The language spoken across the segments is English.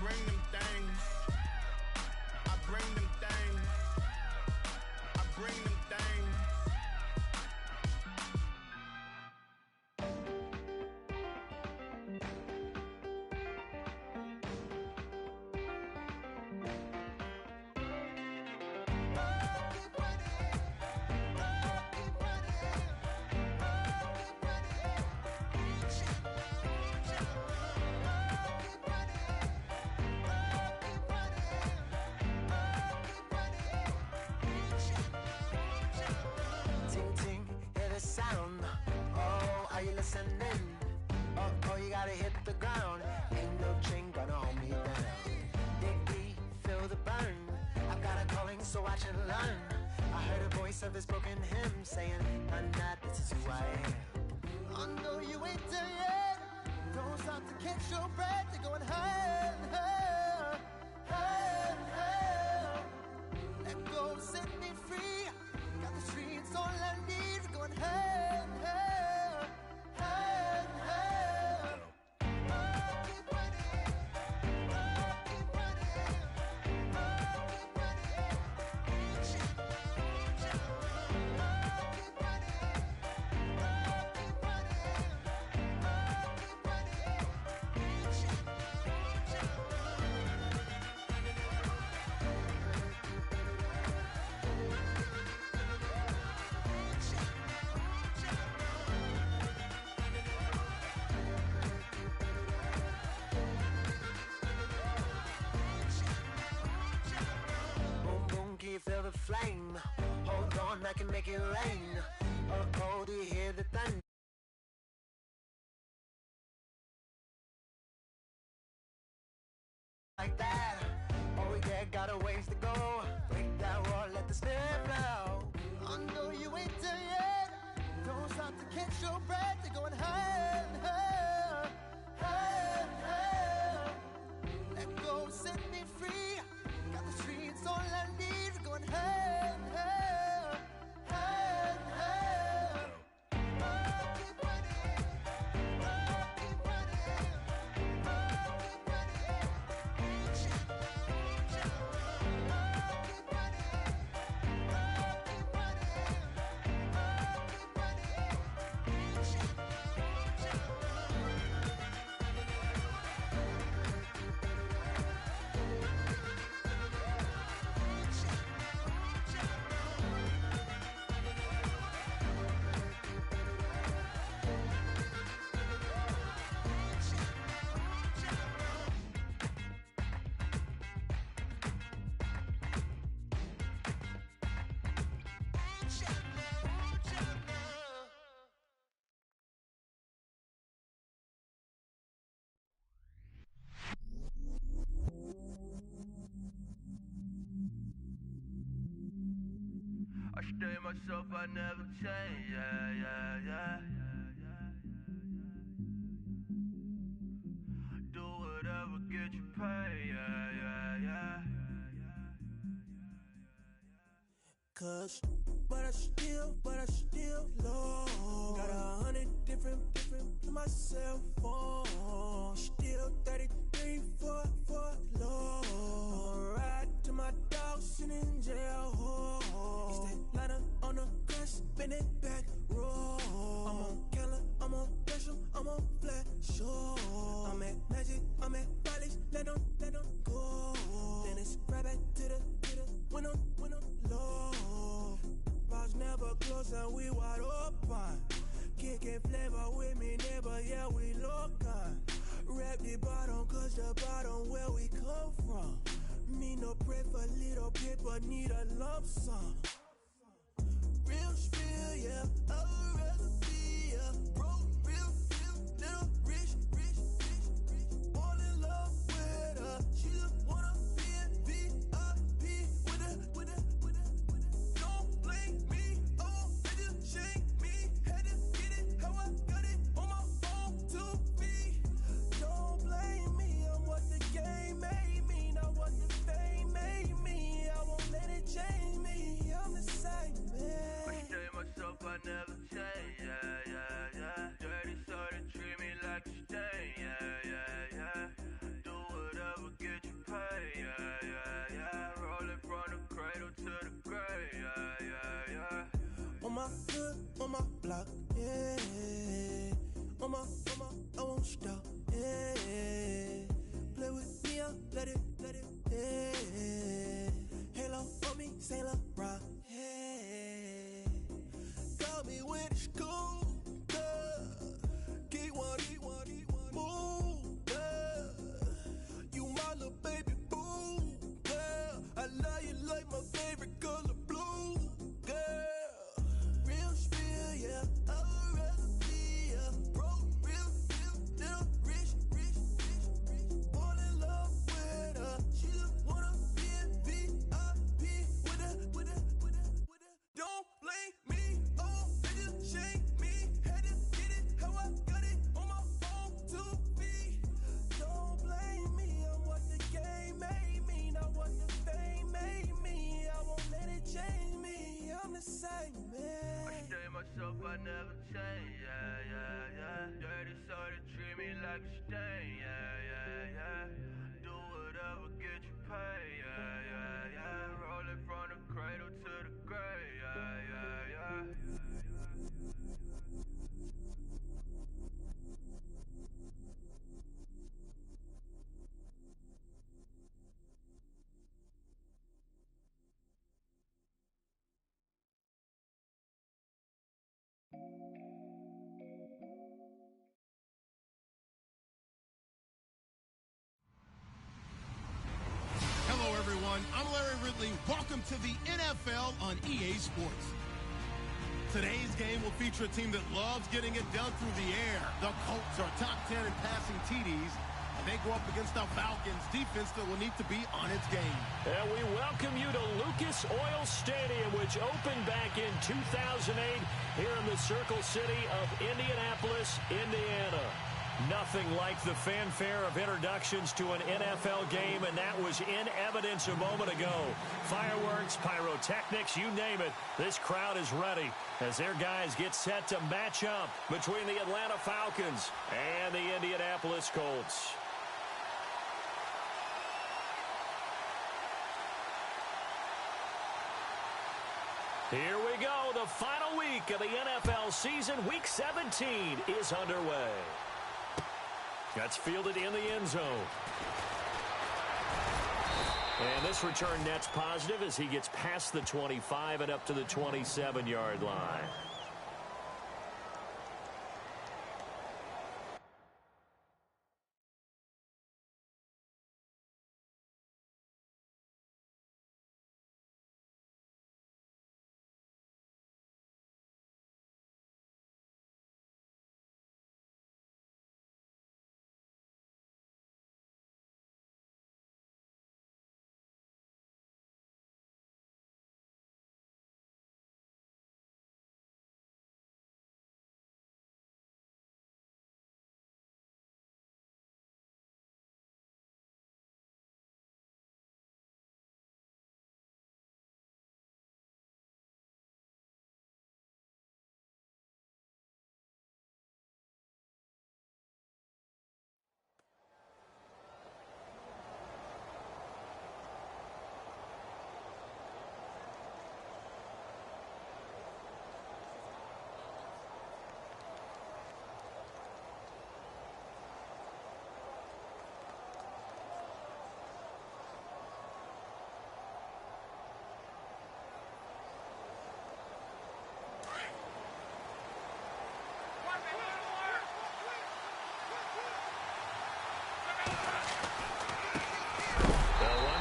bring them things. I bring them things. I bring them things. Sound. Oh, are you listening? Oh, you gotta hit the ground. Ain't no chain gonna hold me down. Dig deep, feel the burn. I've got a calling, so watch and learn. I heard a voice of this broken hymn saying, "None that this is who I am." I know you ain't there yet. Don't stop to catch your breath. You're going higher, higher, higher, higher. Let go, set me free. Got the streets all I need. Going higher, higher, higher, higher. Keep running, keep running, keep feel the flame. Hold on, I can make it rain. Oh, do you hear the thunder? Like that. Oh, yeah, got a ways to go. Break that wall, let the spirit flow. I know you ain't there yet. Don't stop to catch your breath. You're going higher, higher, higher, higher. Let go, set me free. Got the streets all I need. Going higher, higher, higher, higher. Keep running, keep running, keep I stay myself, I never change, yeah, yeah, yeah. Do whatever, get you paid, yeah, yeah, yeah. Cause, but I still low. Got 100 different to my cell phone. Still 33 for low. I'ma ride to my dog sitting in jail. It's that ladder on the grass, spin it back, roll. I'm on Keller, I'm on Gresham, I'm on Flat Shore. I'm at Magic, I'm at Bally's, let them go. Then it's right back to the when I'm low. Bars never close and we wide open. Kicking flavor with me, neighbor, yeah, we local. Rap the bottom, cause the bottom where we come from. Me no pray for little paper, need a lump sum. Real spill, yeah, I'd rather be, yeah. Broke, real, little rich. All in love with her, she just wanna be in VIP with her. Don't blame me, oh, they just shame me. Had to get it, how I got it, on my phone to me. Don't blame me, I'm what the game made me, not what the fame made me. I won't let it change me, I'm the same man. I stay myself, I never change. my hood, on my block, yeah. On my, I won't stop, yeah. Play with me, I'll let it, yeah. Halo on me, Saint Laurent, yeah. Got me when it's cool, yeah. Keep one, move, yeah. You my little baby boo, yeah. I love you like my favorite color blue, girl. Real spill, yeah. I'd rather be a broke, real, little rich. Fall in love with her. She just wanna be in VIP with her. Don't blame me, oh, they just shame me. Had to get it how I got it on my own 2 feet. Don't blame me, I'm what the game made me, not what the fame made me. I won't let it change me, I'm the same man. I stay myself, I never change, yeah. Dirty soda, treat me like a stain, yeah. Do whatever, get you paid, yeah. Roll it from the cradle to the grave, yeah. Hello, everyone. I'm Larry Ridley. Welcome to the NFL on EA Sports. Today's game will feature a team that loves getting it done through the air. The Colts are top 10 in passing TDs, and they go up against the Falcons defense that will need to be on its game. And we welcome you to Lucas Oil Stadium, which opened back in 2008 here in the Circle City of Indianapolis, Indiana. Nothing like the fanfare of introductions to an NFL game, and that was in evidence a moment ago. Fireworks, pyrotechnics, you name it. This crowd is ready as their guys get set to match up between the Atlanta Falcons and the Indianapolis Colts. Here we go. The final week of the NFL season, Week 17, is underway. That's fielded in the end zone. And this return net's positive as he gets past the 25 and up to the 27-yard line.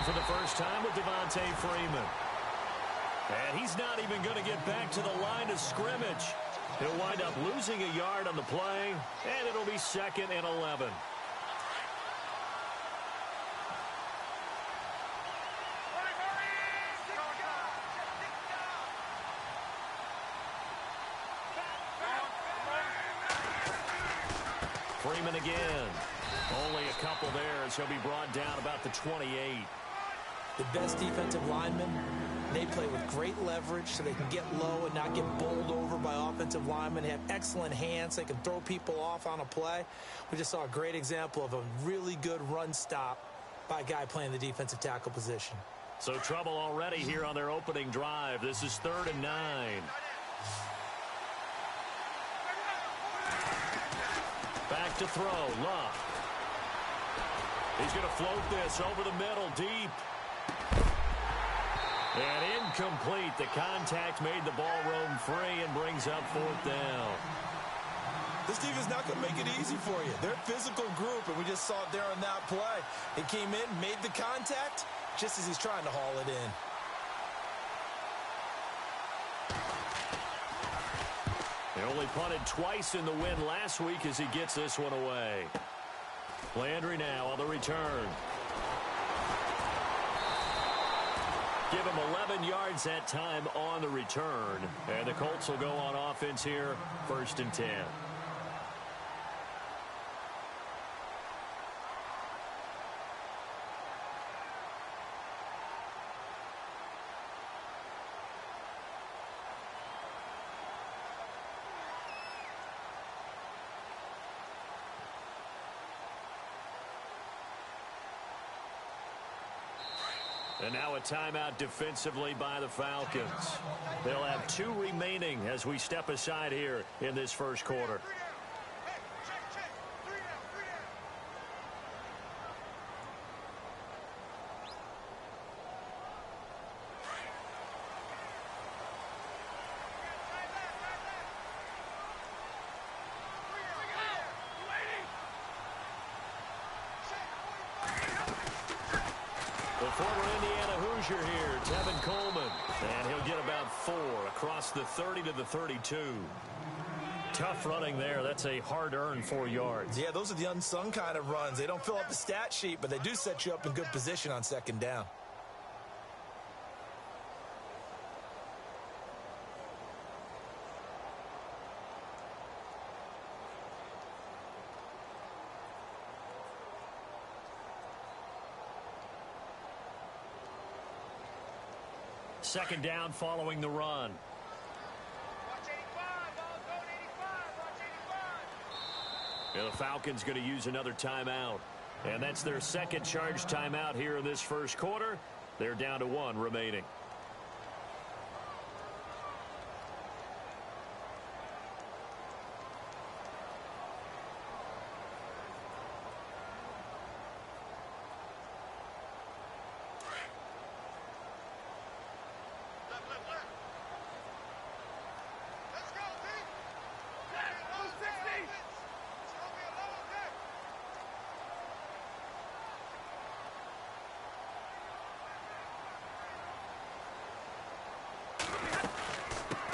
For the first time with Devontae Freeman. And he's not even going to get back to the line of scrimmage. He'll wind up losing a yard on the play, and it'll be 2nd and 11. Freeman again. Only a couple there as he'll be brought down about the 28. The best defensive linemen, they play with great leverage so they can get low and not get bowled over by offensive linemen. They have excellent hands. They can throw people off on a play. We just saw a great example of a really good run stop by a guy playing the defensive tackle position. So trouble already here on their opening drive. This is 3rd and 9. Back to throw, Love. He's going to float this over the middle, deep. And incomplete. The contact made the ball roam free and brings up 4th down. This defense not going to make it easy for you. They're a physical group, and we just saw it there on that play. He came in, made the contact, just as he's trying to haul it in. They only punted twice in the win last week as he gets this one away. Landry now on the return. Give him 11 yards that time on the return. And the Colts will go on offense here, 1st and 10. And now a timeout defensively by the Falcons. They'll have 2 remaining as we step aside here in this first quarter. The former Indiana Hoosier here, Tevin Coleman. And he'll get about 4 across the 30 to the 32. Tough running there. That's a hard-earned 4 yards. Yeah, those are the unsung kind of runs. They don't fill up the stat sheet, but they do set you up in good position on 2nd down. Second down following the run. And the Falcons going to use another timeout. And that's their second charge timeout here in this first quarter. They're down to 1 remaining.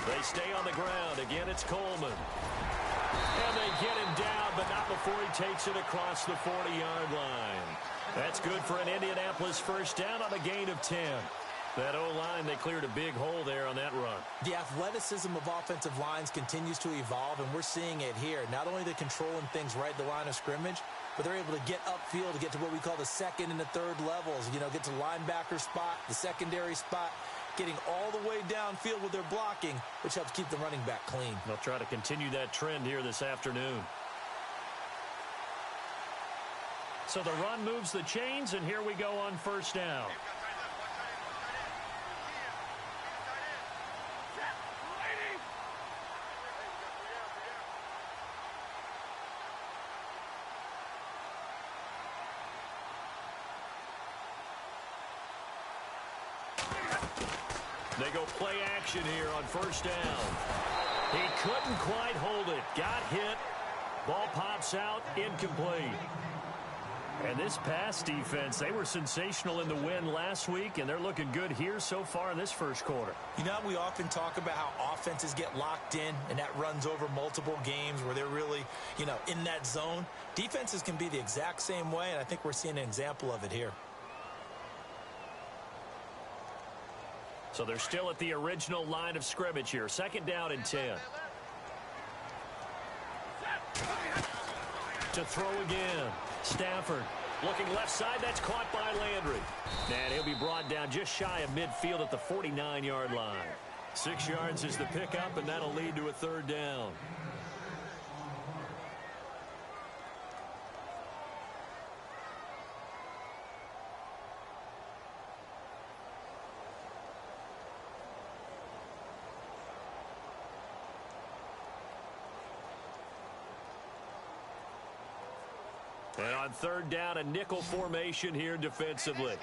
They stay on the ground. Again, it's Coleman. And they get him down, but not before he takes it across the 40-yard line. That's good for an Indianapolis first down on a gain of 10. That O-line, they cleared a big hole there on that run. The athleticism of offensive lines continues to evolve, and we're seeing it here. Not only are they controlling things right at the line of scrimmage, but they're able to get upfield to get to what we call the 2nd and the 3rd levels. You know, get to linebacker spot, the secondary spot, getting all the way downfield with their blocking, which helps keep the running back clean. They'll try to continue that trend here this afternoon. So the run moves the chains, and here we go on first down. They go play action here on first down. He couldn't quite hold it. Got hit. Ball pops out. Incomplete. And this pass defense, they were sensational in the win last week, and they're looking good here so far in this first quarter. You know, we often talk about how offenses get locked in, and that runs over multiple games where they're really, you know, in that zone. Defenses can be the exact same way, and I think we're seeing an example of it here. So they're still at the original line of scrimmage here. Second down and 10. To throw again. Stafford looking left side. That's caught by Landry. And he'll be brought down just shy of midfield at the 49-yard line. 6 yards is the pickup, and that'll lead to a third down. And on third down, a nickel formation here defensively.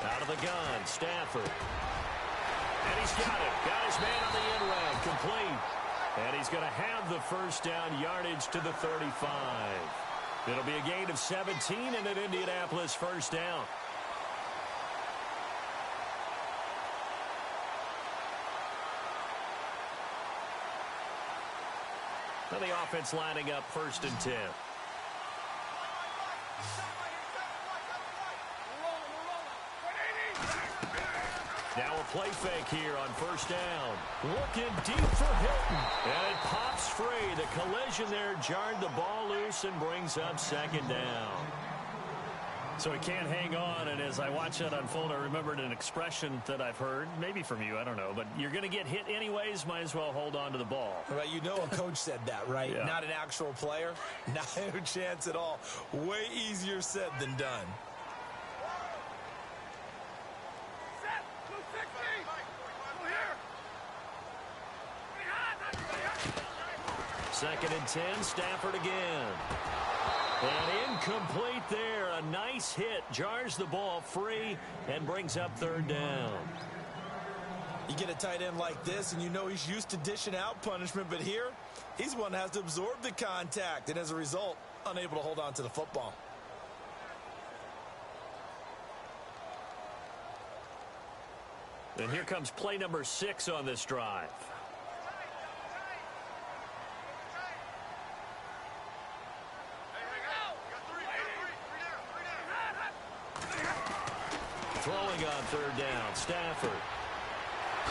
Out of the gun, Stafford. And he's got it. Got his man on the end round, complete. And he's going to have the first down yardage to the 35. It'll be a gain of 17 and an Indianapolis first down. Now the offense lining up 1st and 10. Now a play fake here on 1st down. Looking deep for Hilton. And it pops free. The collision there jarred the ball loose and brings up 2nd down. So he can't hang on, and as I watch that unfold, I remembered an expression that I've heard, maybe from you, I don't know, but you're going to get hit anyways, might as well hold on to the ball. Right, you know a coach said that, right? Yeah. Not an actual player. Not a chance at all. Way easier said than done. Second and 10, Stafford again. And incomplete there. A nice hit. Jars the ball free and brings up 3rd down. You get a tight end like this, and you know he's used to dishing out punishment, but here, he's one that has to absorb the contact, and as a result, unable to hold on to the football. And here comes play number 6 on this drive. Throwing on 3rd down, Stafford.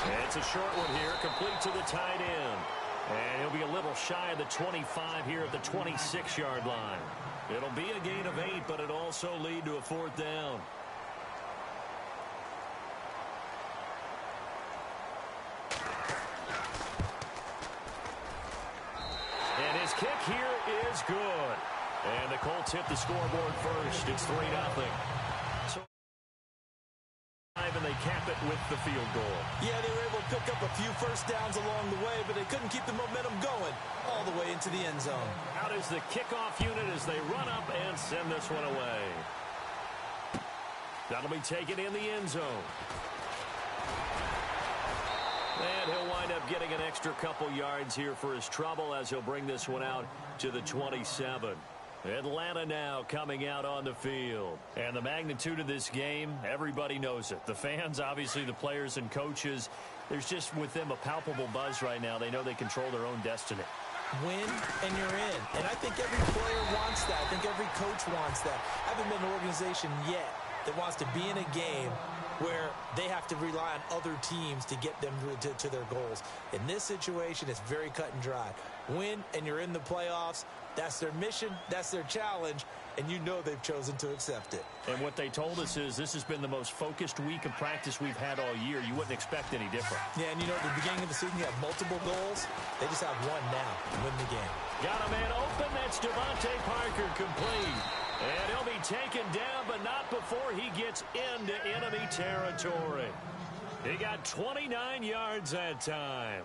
And it's a short one here, complete to the tight end. And he'll be a little shy of the 25 here at the 26-yard line. It'll be a gain of 8, but it'll also lead to a 4th down. And his kick here is good. And the Colts hit the scoreboard first. It's 3-0. And they cap it with the field goal. Yeah, they were able to pick up a few first downs along the way, but they couldn't keep the momentum going all the way into the end zone. Out is the kickoff unit as they run up and send this one away. That'll be taken in the end zone. And he'll wind up getting an extra couple yards here for his trouble as he'll bring this one out to the 27. Atlanta now coming out on the field. And the magnitude of this game, everybody knows it. The fans, obviously the players and coaches, there's just with them a palpable buzz right now. They know they control their own destiny. Win and you're in. And I think every player wants that. I think every coach wants that. I haven't been an organization yet that wants to be in a game where they have to rely on other teams to get them to their goals. In this situation, it's very cut and dry. Win and you're in the playoffs. That's their mission. That's their challenge. And you know they've chosen to accept it. And what they told us is this has been the most focused week of practice we've had all year. You wouldn't expect any different. Yeah, and you know, at the beginning of the season, you have multiple goals. They just have one now to win the game. Got a man open. That's Devontae Parker, complete. And he'll be taken down, but not before he gets into enemy territory. He got 29 yards that time.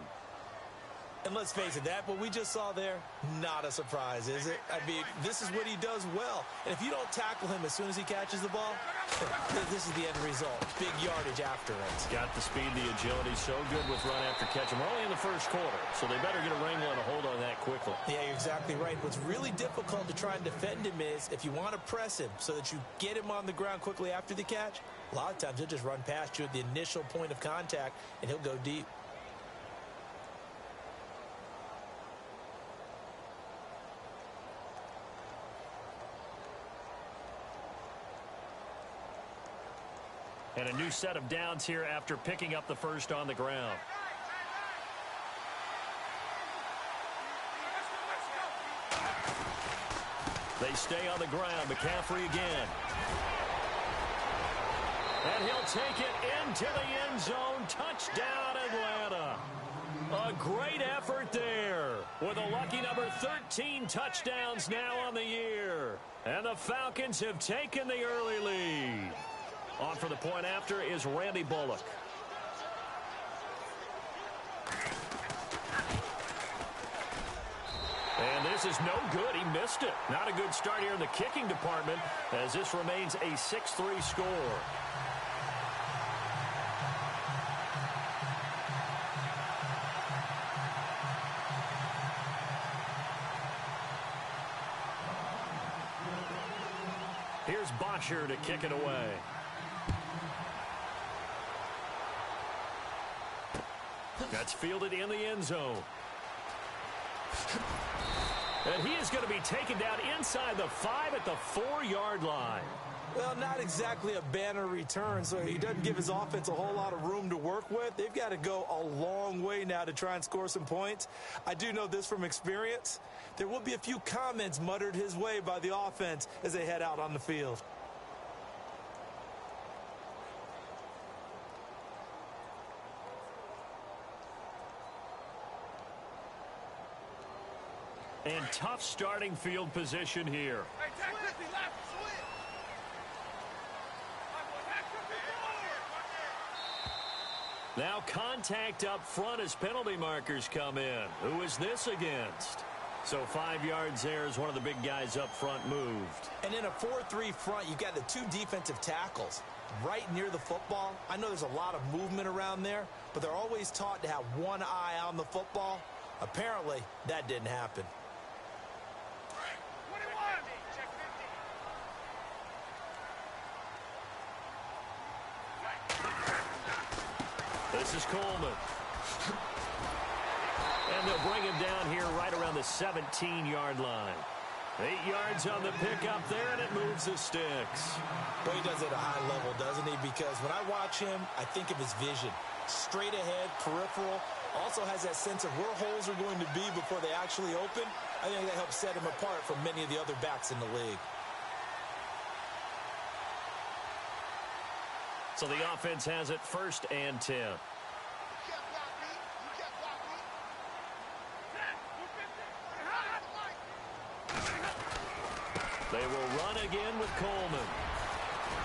And let's face it, that what we just saw there, not a surprise, is it? I mean, this is what he does well. And if you don't tackle him as soon as he catches the ball, this is the end result. Big yardage after it. Got the speed, the agility, so good with run after catch. And we're only in the first quarter, so they better get a wrangle and a hold on that quickly. Yeah, you're exactly right. What's really difficult to try and defend him is if you want to press him so that you get him on the ground quickly after the catch, a lot of times he'll just run past you at the initial point of contact, and he'll go deep. And a new set of downs here after picking up the first on the ground. They stay on the ground. McCaffrey again. And he'll take it into the end zone. Touchdown, Atlanta. A great effort there with a lucky number 13 touchdowns now on the year. And the Falcons have taken the early lead. On for the point after is Randy Bullock. And this is no good. He missed it. Not a good start here in the kicking department as this remains a 6-3 score. Here's Botcher to kick it away. That's fielded in the end zone. And he is going to be taken down inside the 5 at the 4-yard line. Well, not exactly a banner return, so he doesn't give his offense a whole lot of room to work with. They've got to go a long way now to try and score some points. I do know this from experience. There will be a few comments muttered his way by the offense as they head out on the field. And tough starting field position here. Now contact up front as penalty markers come in. Who is this against? So 5 yards there as one of the big guys up front moved. And in a 4-3 front, you've got the 2 defensive tackles right near the football. I know there's a lot of movement around there, but they're always taught to have one eye on the football. Apparently, that didn't happen. This is Coleman. And they'll bring him down here right around the 17-yard line. 8 yards on the pickup there, and it moves the sticks. Well, he does it at a high level, doesn't he? Because when I watch him, I think of his vision. Straight ahead, peripheral. Also has that sense of where holes are going to be before they actually open. I think that helps set him apart from many of the other backs in the league. So the offense has it 1st and 10. They will run again with Coleman.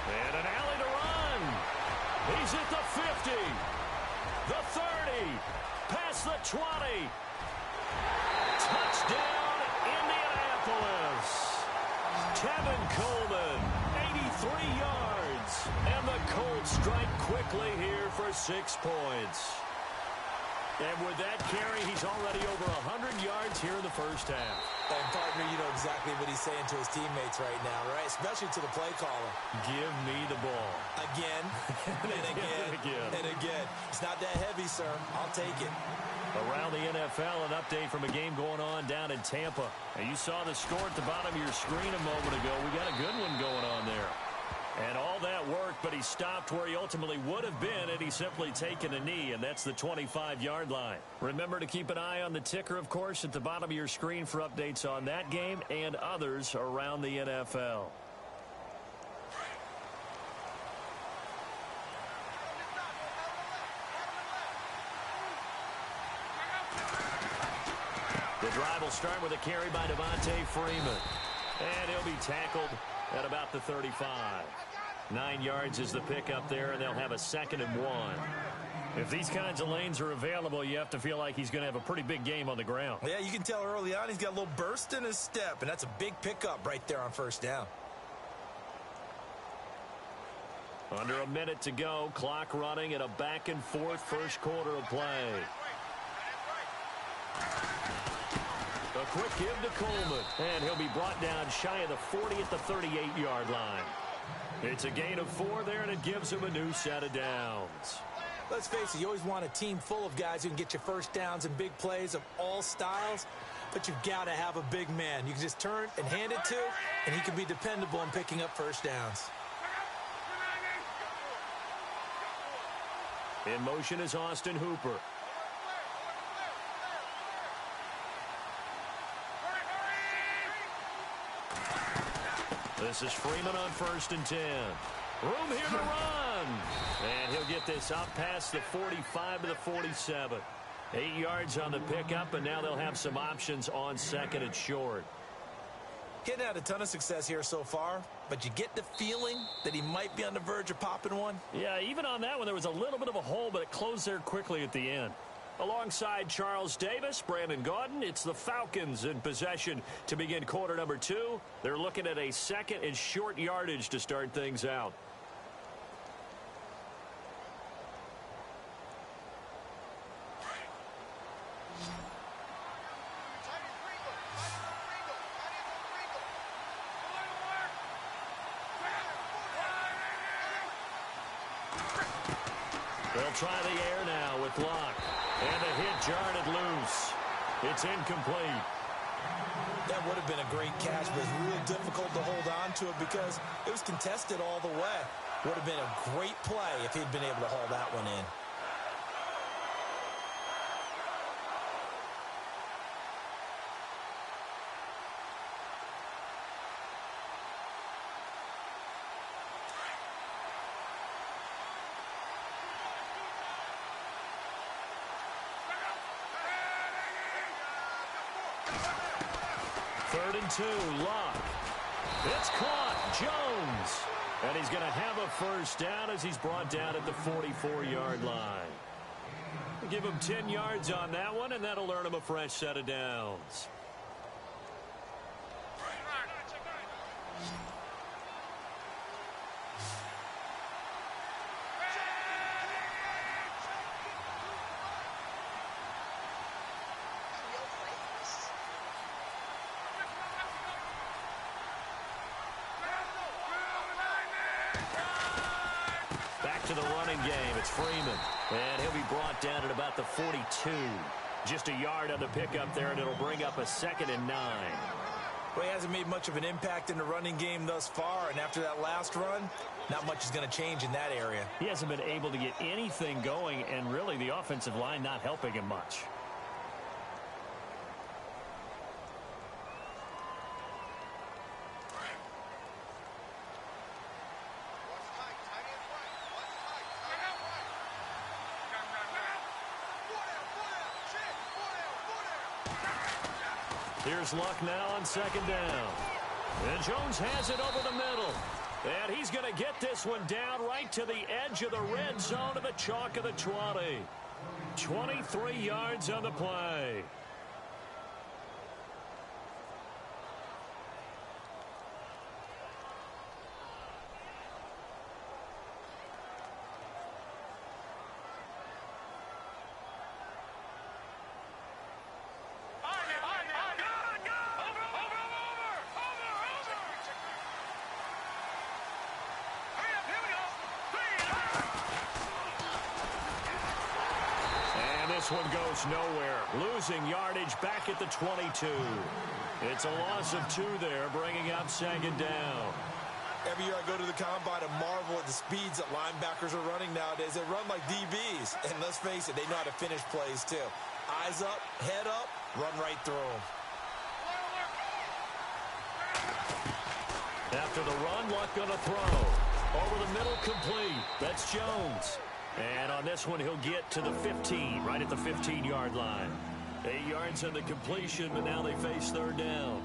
And an alley to run. He's at the 50. The 30. Past the 20. Touchdown, Indianapolis. Tevin Coleman, 83 yards. And the Colts strike quickly here for 6 points. And with that carry, he's already over 100 yards here in the first half. And, partner, you know exactly what he's saying to his teammates right now, right? Especially to the play caller. Give me the ball. Again, and again, and again. It's not that heavy, sir. I'll take it. Around the NFL, an update from a game going on down in Tampa. And you saw the score at the bottom of your screen a moment ago. We got a good one going on there. And all that worked, but he stopped where he ultimately would have been had he simply taken a knee, and that's the 25-yard line. Remember to keep an eye on the ticker, of course, at the bottom of your screen for updates on that game and others around the NFL. The drive will start with a carry by Devontae Freeman. And he'll be tackled at about the 35. 9 yards is the pickup there, and they'll have a 2nd and 1. If these kinds of lanes are available, you have to feel like he's going to have a pretty big game on the ground. Yeah, you can tell early on he's got a little burst in his step, and that's a big pickup right there on 1st down. Under a minute to go, clock running at a back-and-forth first quarter of play. A quick give to Coleman, and he'll be brought down shy of the 40 at the 38-yard line. It's a gain of 4 there, and it gives him a new set of downs. Let's face it, you always want a team full of guys who can get you first downs and big plays of all styles, but you've got to have a big man you can just turn and hand it to, and he can be dependable in picking up first downs. In motion is Austin Hooper. This is Freeman on 1st and 10. Room here to run. And he'll get this up past the 45 to the 47. 8 yards on the pickup, and now they'll have some options on 2nd and short. Getting had a ton of success here so far, but you get the feeling that he might be on the verge of popping one. Yeah, even on that one, there was a little bit of a hole, but it closed there quickly at the end. Alongside Charles Davis, Brandon Gaudin, it's the Falcons in possession to begin quarter number 2. They're looking at a second and short yardage to start things out. They'll try the air now with Locke. And the hit jarred it loose. It's incomplete. That would have been a great catch, but it's real difficult to hold on to it because it was contested all the way. Would have been a great play if he'd been able to haul that one in. Third and 2, Locke. It's caught, Jones. And he's going to have a first down as he's brought down at the 44-yard line. We'll give him 10 yards on that one, and that'll earn him a fresh set of downs. To the running game, it's Freeman. And he'll be brought down at about the 42. Just a yard on the pickup there, and it'll bring up a 2nd and 9. Well, he hasn't made much of an impact in the running game thus far, and after that last run, not much is going to change in that area. He hasn't been able to get anything going, and really the offensive line not helping him much. Here's Luck now on 2nd down. And Jones has it over the middle. And he's going to get this one down right to the edge of the red zone of the chalk of the 20. 23 yards on the play. This one goes nowhere, losing yardage back at the 22. It's a loss of 2 there, bringing up 2nd down. Every year I go to the combine and marvel at the speeds that linebackers are running nowadays. They run like DBs, and let's face it, they know how to finish plays too. Eyes up, head up, run right through them. After the run, Luck gonna throw. Over the middle, complete. That's Jones. And on this one, he'll get to the 15, right at the 15-yard line. 8 yards on the completion, but now they face 3rd down.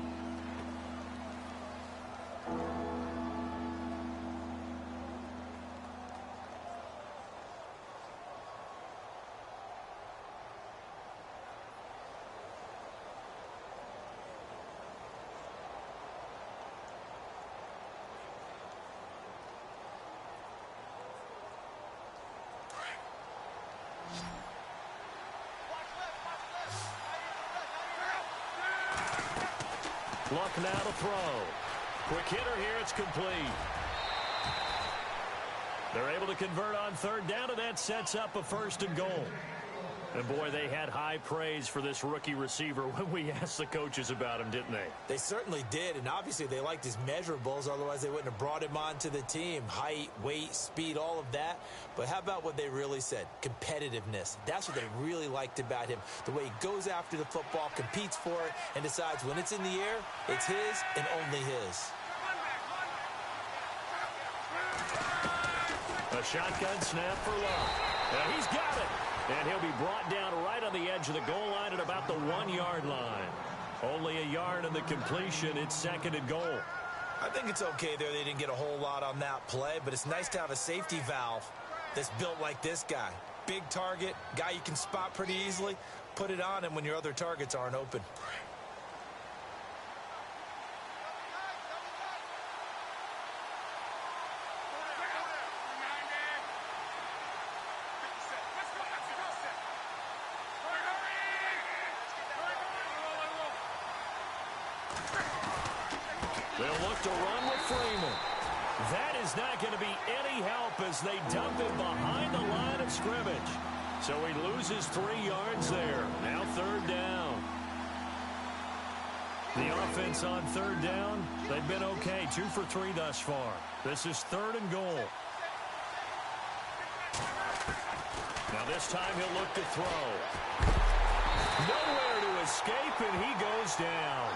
Luck now to throw. Quick hitter here, it's complete. They're able to convert on 3rd down, and that sets up a 1st and goal. And boy, they had high praise for this rookie receiver when we asked the coaches about him, didn't they? They certainly did, and obviously they liked his measurables, otherwise they wouldn't have brought him onto the team. Height, weight, speed, all of that. But how about what they really said? Competitiveness. That's what they really liked about him. The way he goes after the football, competes for it, and decides when it's in the air, it's his and only his. A shotgun snap for Luck. And he's got it. And he'll be brought down right on the edge of the goal line at about the 1-yard line. Only a yard on the completion. It's 2nd and goal. I think it's okay there. They didn't get a whole lot on that play, but it's nice to have a safety valve that's built like this guy. big target, guy you can spot pretty easily. Put it on him when your other targets aren't open. They'll look to run with Freeman. That is not going to be any help as they dump it behind the line of scrimmage. So he loses 3 yards there. Now 3rd down. The offense on 3rd down, they've been okay. 2 for 3 thus far. This is 3rd and goal. Now this time he'll look to throw. Nowhere to escape, and he goes down.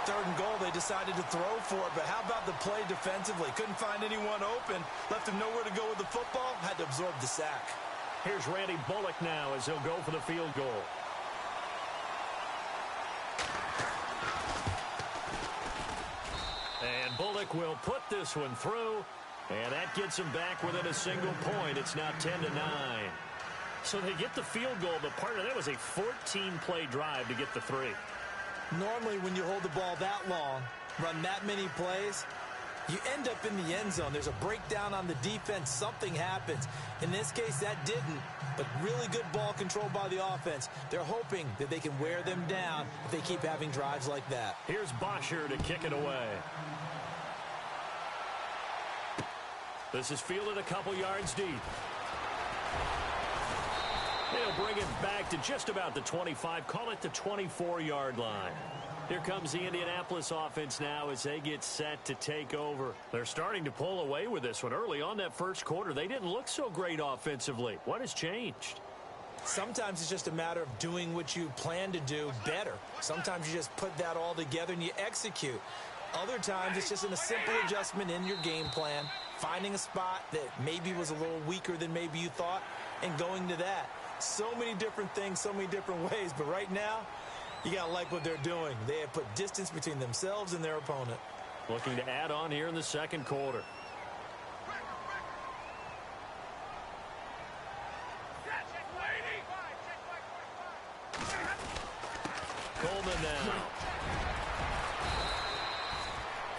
3rd and goal, they decided to throw for it, but how about the play defensively? Couldn't find anyone open, left him nowhere to go with the football, had to absorb the sack. Here's Randy Bullock now as he'll go for the field goal. And Bullock will put this one through, and that gets him back within a single point. It's now 10-9. So they get the field goal, but part of that was a 14-play drive to get the 3. Normally, when you hold the ball that long, run that many plays, you end up in the end zone. There's a breakdown on the defense. Something happens. In this case, that didn't, but really good ball control by the offense. They're hoping that they can wear them down if they keep having drives like that. Here's Bosher to kick it away. This is fielded a couple yards deep. They'll bring it back to just about the 25, call it the 24-yard line. Here comes the Indianapolis offense now as they get set to take over. They're starting to pull away with this one. Early on that first quarter, they didn't look so great offensively. What has changed? Sometimes it's just a matter of doing what you plan to do better. Sometimes you just put that all together and you execute. Other times it's just a simple adjustment in your game plan, finding a spot that maybe was a little weaker than maybe you thought, and going to that. So many different things, so many different ways, but right now, you got to like what they're doing. They have put distance between themselves and their opponent. Looking to add on here in the second quarter. Coleman now.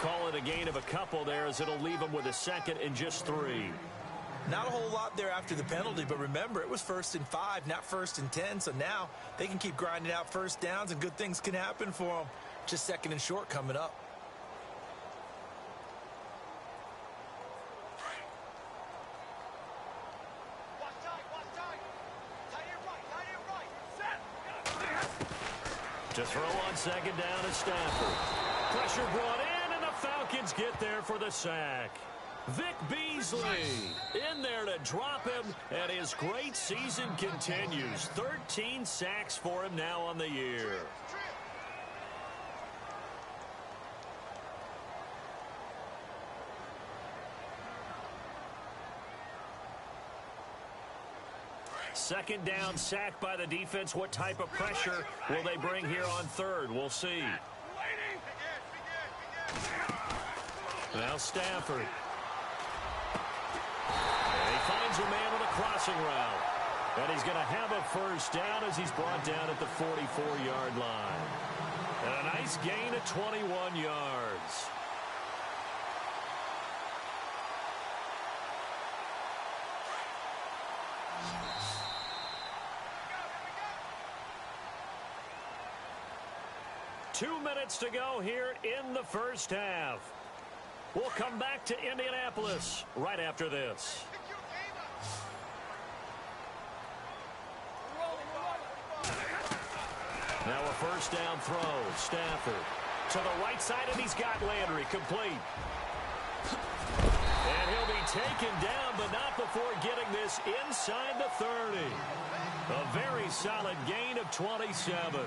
Call it a gain of a couple there as it'll leave them with a 2nd and just 3. Not a whole lot there after the penalty, but remember, it was 1st and 5, not 1st and 10, so now they can keep grinding out first downs and good things can happen for them. Just 2nd and short coming up. To throw on 2nd down is Stafford. Pressure brought in, and the Falcons get there for the sack. Vic Beasley in there to drop him, and his great season continues. 13 sacks for him now on the year. Second down, sack by the defense. What type of pressure will they bring here on 3rd? We'll see. Now Stafford. And he finds a man with a crossing route. And he's going to have a first down as he's brought down at the 44-yard line. And a nice gain of 21 yards. Two minutes to go here in the first half. We'll come back to Indianapolis right after this. Now a first down throw. Stafford to the right side, and he's got Landry complete. And he'll be taken down, but not before getting this inside the 30. A very solid gain of 27.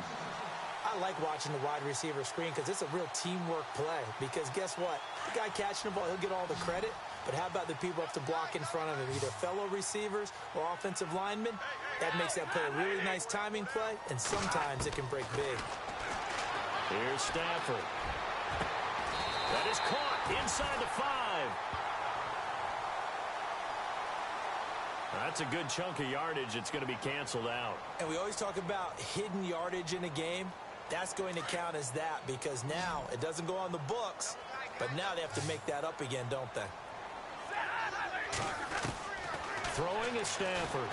I like watching the wide receiver screen because it's a real teamwork play. Because guess what? The guy catching the ball, he'll get all the credit. But how about the people up to block in front of him, either fellow receivers or offensive linemen? That makes that play a really nice timing play, and sometimes it can break big. Here's Stafford. That is caught inside the 5. That's a good chunk of yardage. It's going to be canceled out. And we always talk about hidden yardage in a game. That's going to count as that because now it doesn't go on the books, but now they have to make that up again, don't they? Throwing is Stafford.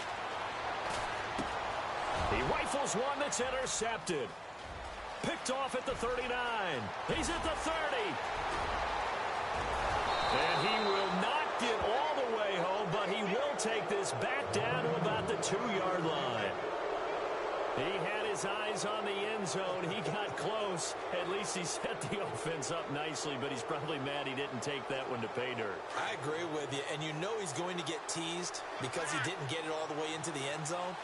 He rifles one that's intercepted. Picked off at the 39. He's at the 30. And he will not get all the way home, but he will take this back down to about the 2-yard line. He had his eyes on the end zone. He got close. At least he set the offense up nicely, but he's probably mad he didn't take that one to pay dirt. I agree with you, and you know he's going to get teased because he didn't get it all the way into the end zone.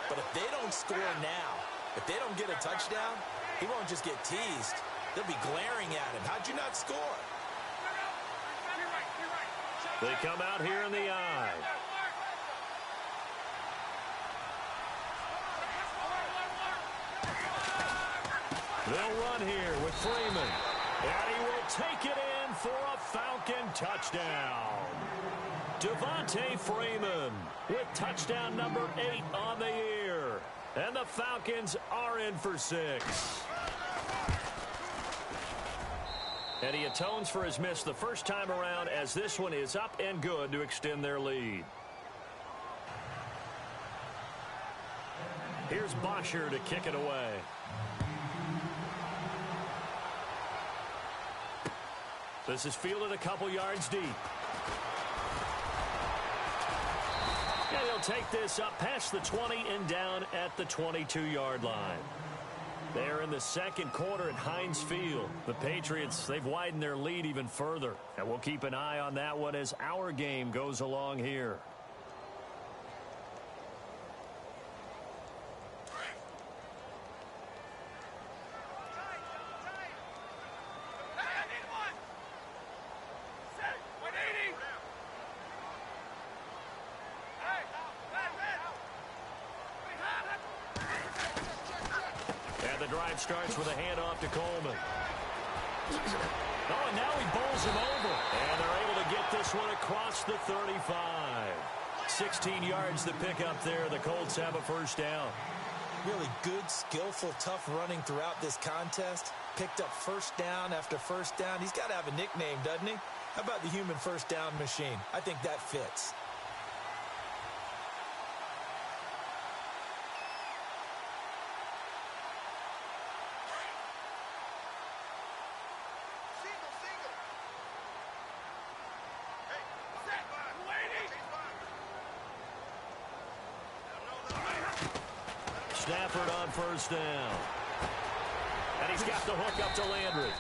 But if they don't score now, if they don't get a touchdown, he won't just get teased. They'll be glaring at him. How'd you not score? They come out here in the eye. They'll run here with Freeman. And he will take it in for a Falcon touchdown. Devontae Freeman with touchdown number 8 on the year. And the Falcons are in for 6. And he atones for his miss the first time around as this one is up and good to extend their lead. Here's Bosher to kick it away. This is fielded a couple yards deep. And he'll take this up past the 20 and down at the 22-yard line. They're in the second quarter at Heinz Field. The Patriots, they've widened their lead even further. And we'll keep an eye on that one as our game goes along here. Starts with a handoff to Coleman. Oh, and now he bowls him over. And they're able to get this one across the 35. 16 yards to pick up there. The Colts have a first down. Really good, skillful, tough running throughout this contest. Picked up first down after first down. He's got to have a nickname, doesn't he? How about the human first down machine? I think that fits. Stafford on first down. And he's got the hook up to Landry.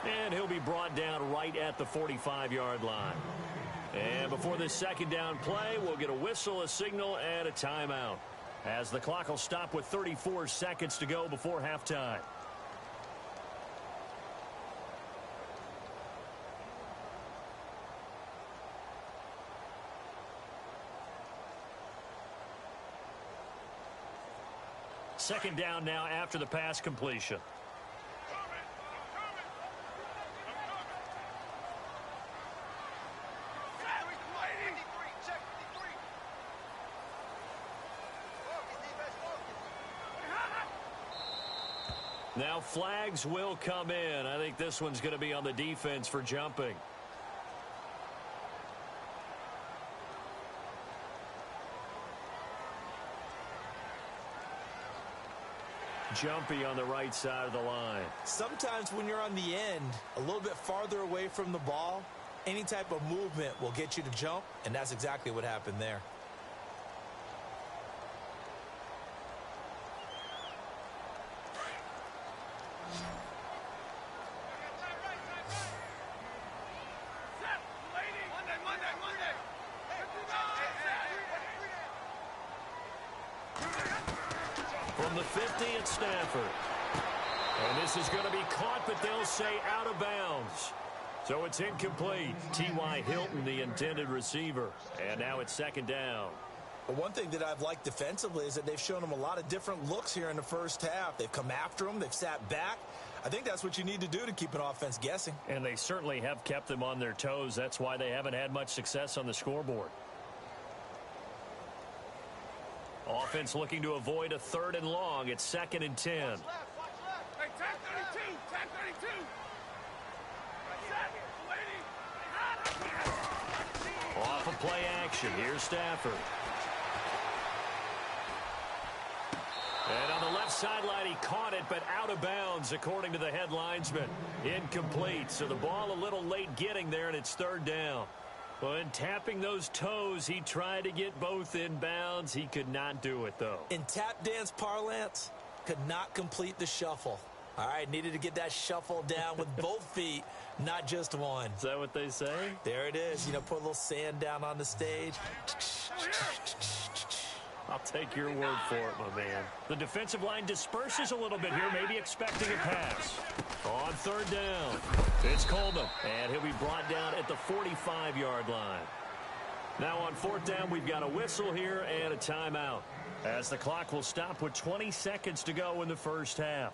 And he'll be brought down right at the 45-yard line. And before this second down play, we'll get a whistle, a signal, and a timeout, as the clock will stop with 34 seconds to go before halftime. Second down now after the pass completion. Now flags will come in. I think this one's going to be on the defense for jumping. Jumpy on the right side of the line. Sometimes when you're on the end, a little bit farther away from the ball, any type of movement will get you to jump, and that's exactly what happened there. From the 50 at Stafford. And this is going to be caught, but they'll say out of bounds. So it's incomplete. T.Y. Hilton, the intended receiver. And now it's second down. But one thing that I've liked defensively is that they've shown them a lot of different looks here in the first half. They've come after them. They've sat back. I think that's what you need to do to keep an offense guessing. And they certainly have kept them on their toes. That's why they haven't had much success on the scoreboard. Offense looking to avoid a 3rd and long. It's 2nd and 10. Hey, tag 32, tag 32. Off of play action. Here's Stafford. And on the left sideline, he caught it, but out of bounds, according to the head linesman. Incomplete. So the ball a little late getting there, and it's 3rd down. When tapping those toes, he tried to get both in bounds. He could not do it, though. In tap dance parlance, could not complete the shuffle. All right, needed to get that shuffle down with both feet, not just one. Is that what they say? There it is. You know, put a little sand down on the stage. I'll take your word for it, my man. The defensive line disperses a little bit here, maybe expecting a pass. On 3rd down, it's Coleman, and he'll be brought down at the 45-yard line. Now on 4th down, we've got a whistle here and a timeout, as the clock will stop with 20 seconds to go in the first half.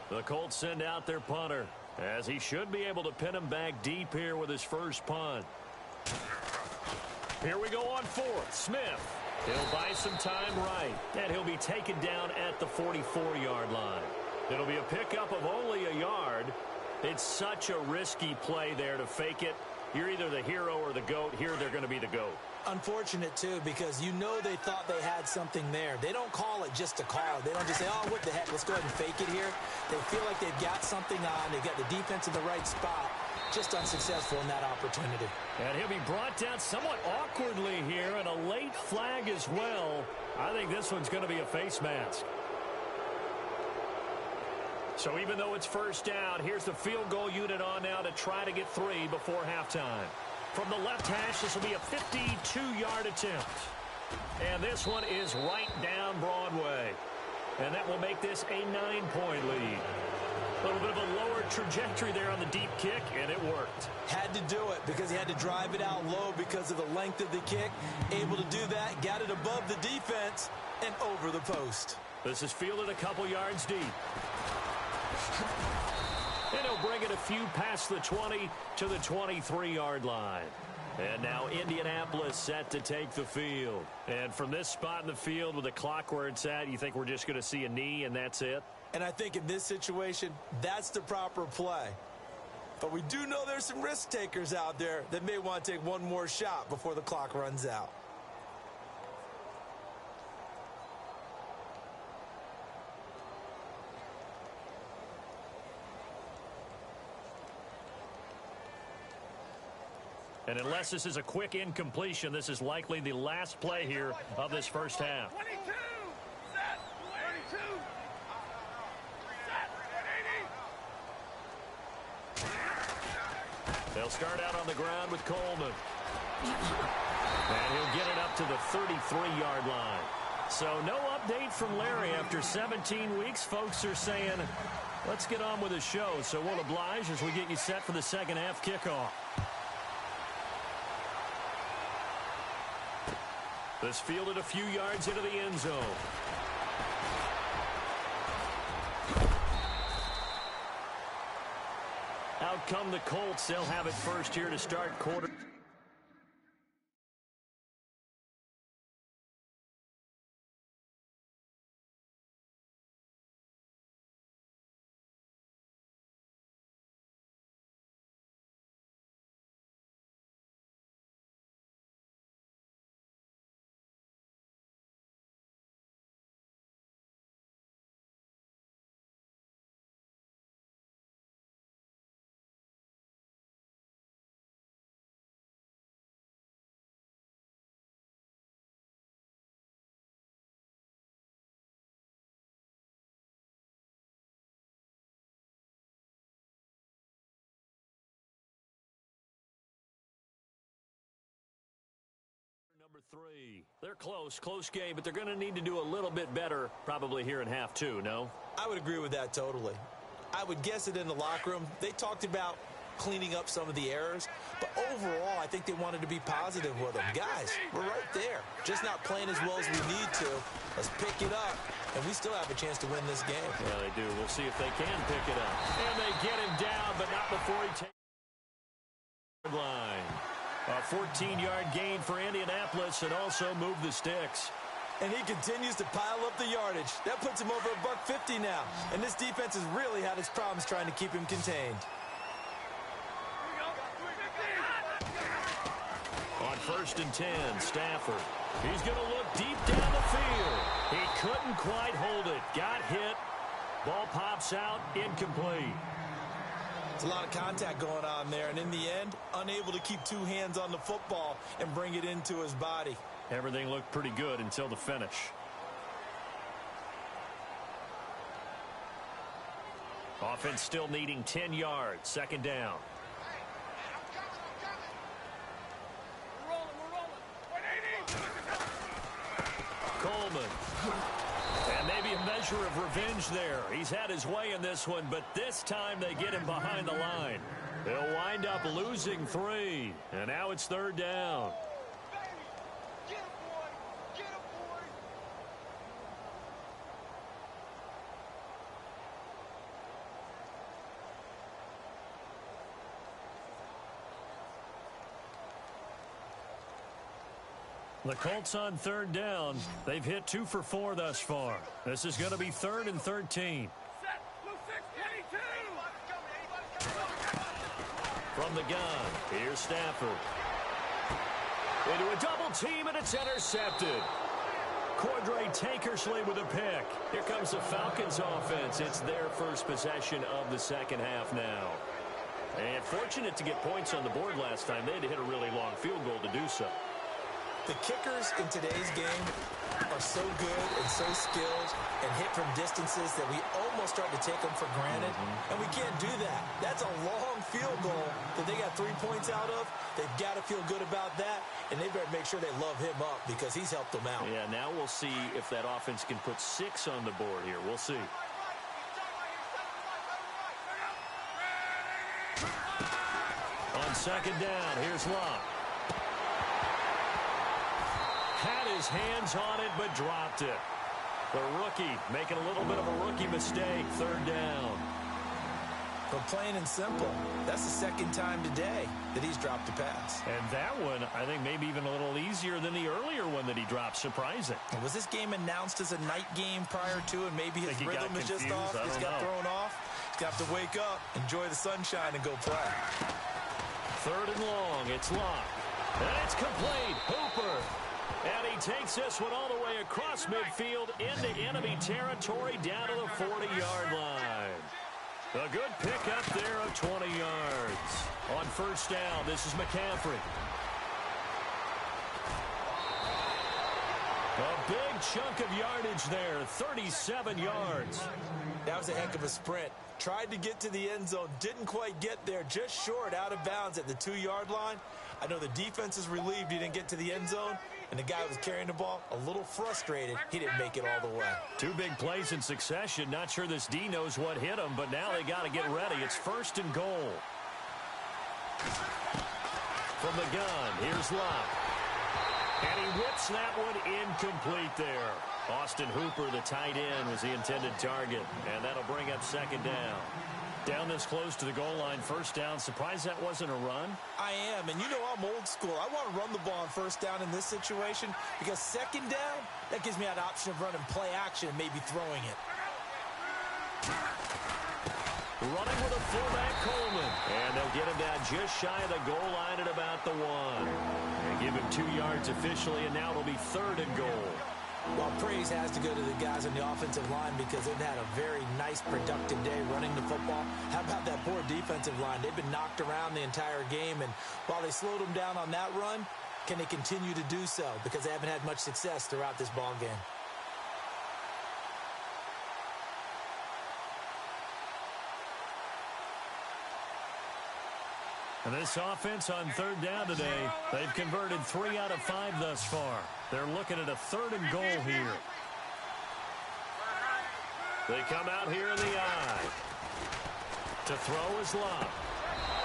The Colts send out their punter, as he should be able to pin him back deep here with his first punt. Here we go on 4th. Smith. He'll buy some time right, and he'll be taken down at the 44-yard line. It'll be a pickup of only a yard. It's such a risky play there to fake it. You're either the hero or the GOAT. Here they're going to be the GOAT. Unfortunate, too, because you know they thought they had something there. They don't call it just to call it. They don't just say, oh, what the heck, let's go ahead and fake it here. They feel like they've got something on. They've got the defense in the right spot. Just unsuccessful in that opportunity. And he'll be brought down somewhat awkwardly here, and a late flag as well. I think this one's going to be a face mask. So even though it's 1st down, here's the field goal unit on now to try to get 3 before halftime. From the left hash, this will be a 52-yard attempt. And this one is right down Broadway. And that will make this a 9-point lead. A little bit of a lower trajectory there on the deep kick, and it worked. Had to do it because he had to drive it out low because of the length of the kick. Able to do that, got it above the defense and over the post. This is fielded a couple yards deep. And he'll bring it a few past the 20 to the 23-yard line. And now Indianapolis set to take the field. And from this spot in the field with the clock where it's at, you think we're just going to see a knee and that's it? And I think in this situation, that's the proper play. But we do know there's some risk takers out there that may want to take one more shot before the clock runs out. And unless this is a quick incompletion, this is likely the last play here of this first half. 22, set, 32, set, 80. They'll start out on the ground with Coleman. And he'll get it up to the 33-yard line. So no update from Larry after 17 weeks. Folks are saying, let's get on with the show. So we'll oblige as we get you set for the second half kickoff. This fielded a few yards into the end zone. Out come the Colts. They'll have it first here to start quarter. Number 3. They're close game, but they're going to need to do a little bit better probably here in half 2, no? I would agree with that totally. I would guess it in the locker room. They talked about cleaning up some of the errors. But overall, I think they wanted to be positive with them. Guys, we're right there. Just not playing as well as we need to. Let's pick it up, and we still have a chance to win this game. Yeah, they do. We'll see if they can pick it up. And they get him down, but not before he takes the line. A 14-yard gain for Indianapolis and also move the sticks. And he continues to pile up the yardage. That puts him over $150 now. And this defense has really had its problems trying to keep him contained. On 1st and 10, Stafford. He's going to look deep down the field. He couldn't quite hold it. Got hit. Ball pops out. Incomplete. It's a lot of contact going on there. And in the end, unable to keep two hands on the football and bring it into his body. Everything looked pretty good until the finish. Offense still needing 10 yards. 2nd down. Coleman. And maybe a measure of revenge there. He's had his way in this one, but this time they get him behind the line. They'll wind up losing 3. And now it's 3rd down. The Colts on 3rd down. They've hit 2 for 4 thus far. This is going to be 3rd and 13. From the gun, here's Stafford. Into a double team, and it's intercepted. Cordray Tankersley with a pick. Here comes the Falcons offense. It's their first possession of the 2nd half now. And fortunate to get points on the board last time. They had to hit a really long field goal to do so. The kickers in today's game are so good and so skilled and hit from distances that we almost start to take them for granted. And we can't do that. That's a long field goal that they got 3 points out of. They've got to feel good about that, and they better make sure they love him up because he's helped them out. Yeah, now we'll see if that offense can put 6 on the board here. We'll see. On 2nd down, here's Locke. Had his hands on it, but dropped it. The rookie making a little bit of a rookie mistake. 3rd down. But plain and simple, that's the 2nd time today that he's dropped a pass. And that one, I think, maybe even a little easier than the earlier one that he dropped. Surprising. And was this game announced as a night game prior to, and maybe his rhythm is just off? He's got thrown off. He's got to wake up, enjoy the sunshine, and go play. 3rd and long. It's Locke. And it's complete. Hooper. And he takes this one all the way across midfield into enemy territory down to the 40-yard line. A good pickup there of 20 yards. On 1st down, this is McCaffrey. A big chunk of yardage there, 37 yards. That was a heck of a sprint. Tried to get to the end zone, didn't quite get there, just short, out of bounds at the 2-yard line. I know the defense is relieved he didn't get to the end zone, and the guy who was carrying the ball, a little frustrated, he didn't make it all the way. 2 big plays in succession. Not sure this D knows what hit him, but now they got to get ready. It's 1st and goal. From the gun, here's Locke. And he whips that one incomplete there. Austin Hooper, the tight end, was the intended target, and that'll bring up 2nd down. Down this close to the goal line, 1st down. Surprised that wasn't a run? I am, and you know I'm old school. I want to run the ball on 1st down in this situation because 2nd down, that gives me that option of running play action and maybe throwing it. Running with a fullback, Coleman. And they'll get him down just shy of the goal line at about the 1. They give him 2 yards officially, and now it'll be 3rd and goal. Well, praise has to go to the guys on the offensive line because they've had a very nice, productive day running the football. How about that poor defensive line? They've been knocked around the entire game, and while they slowed them down on that run, can they continue to do so? Because they haven't had much success throughout this ball game. And this offense on 3rd down today, they've converted 3 out of 5 thus far. They're looking at a 3rd and goal here. They come out here in the I. To throw is Locke.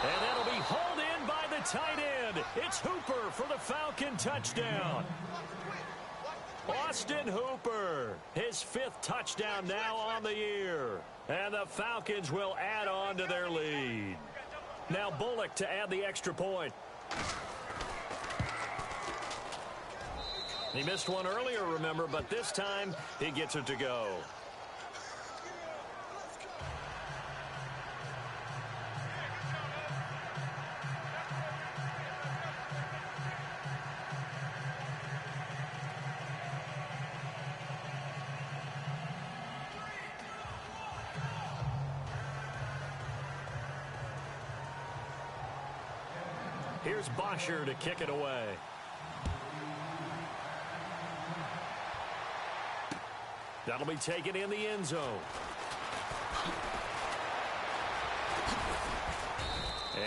And that'll be hauled in by the tight end. It's Hooper for the Falcon touchdown. Austin Hooper, his 5th touchdown now on the year. And the Falcons will add on to their lead. Now Bullock to add the extra point. He missed one earlier, remember, but this time he gets it to go. Here's Bosher to kick it away. That'll be taken in the end zone.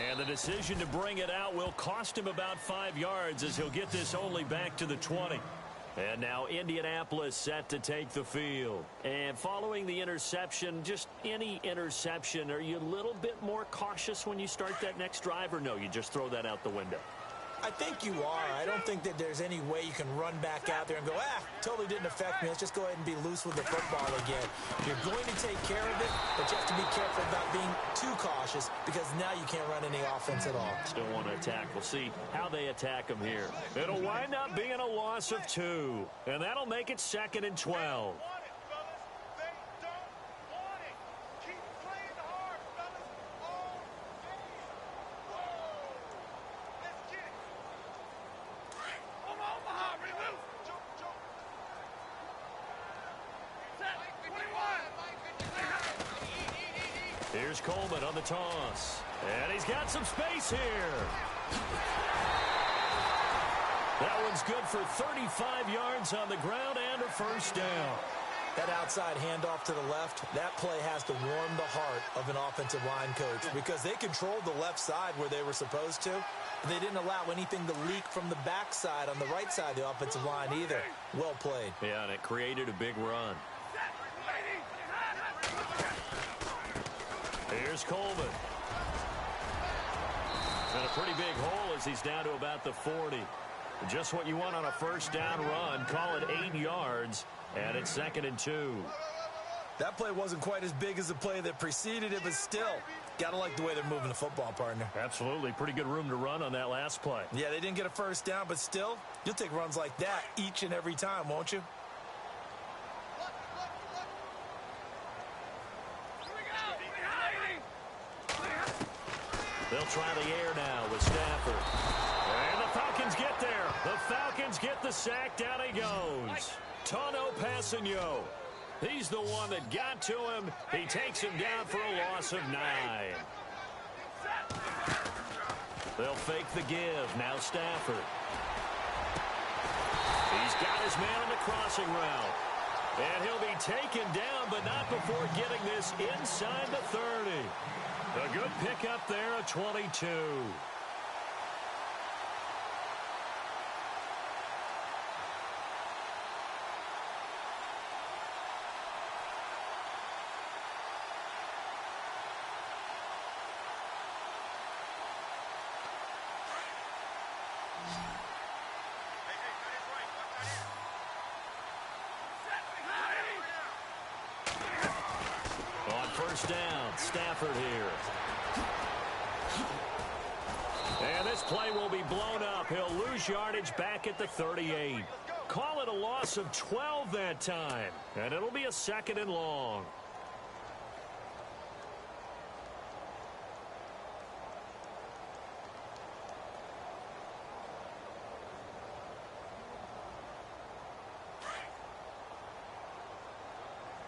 And the decision to bring it out will cost him about 5 yards as he'll get this only back to the 20. And now Indianapolis set to take the field. And following the interception, just any interception, are you a little bit more cautious when you start that next drive, or no, you just throw that out the window? I think you are. I don't think that there's any way you can run back out there and go, totally didn't affect me. Let's just go ahead and be loose with the football again. You're going to take care of it, but you have to be careful about being too cautious because now you can't run any offense at all. Still want to attack. We'll see how they attack him here. It'll wind up being a loss of 2, and that'll make it 2nd and 12. Here's Coleman on the toss. And he's got some space here. That one's good for 35 yards on the ground and a first down. That outside handoff to the left, that play has to warm the heart of an offensive line coach because they controlled the left side where they were supposed to. But they didn't allow anything to leak from the backside on the right side of the offensive line either. Well played. Yeah, and it created a big run. Here's Coleman. And a pretty big hole as he's down to about the 40. Just what you want on a first down run. Call it 8 yards, and it's 2nd and 2. That play wasn't quite as big as the play that preceded it, but still, got to like the way they're moving the football, partner. Absolutely. Pretty good room to run on that last play. Yeah, they didn't get a first down, but still, you'll take runs like that each and every time, won't you? They'll try the air now with Stafford. And the Falcons get there. The Falcons get the sack. Down he goes. Tono Passigno. He's the one that got to him. He takes him down for a loss of 9. They'll fake the give. Now Stafford. He's got his man on the crossing route. And he'll be taken down, but not before getting this inside the 30. A good pickup there, a 22. On first down, Stafford here. And this play will be blown up. He'll lose yardage back at the 38. Call it a loss of 12 that time. And it'll be a 2nd and long.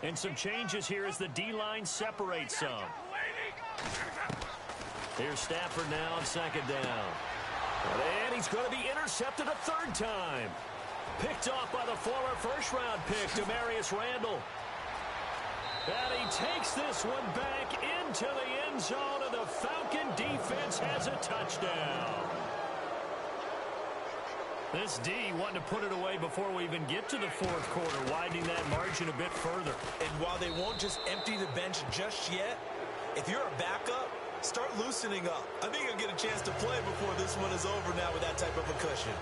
And some changes here as the D-line separates some. Here's Stafford now on 2nd down. And he's going to be intercepted a 3rd time. Picked off by the former first-round pick, Demarius Randall. And he takes this one back into the end zone, and the Falcon defense has a touchdown. This D wanting to put it away before we even get to the 4th quarter, widening that margin a bit further. And while they won't just empty the bench just yet, if you're a backup, start loosening up. I think he'll get a chance to play before this one is over now with that type of a cushion.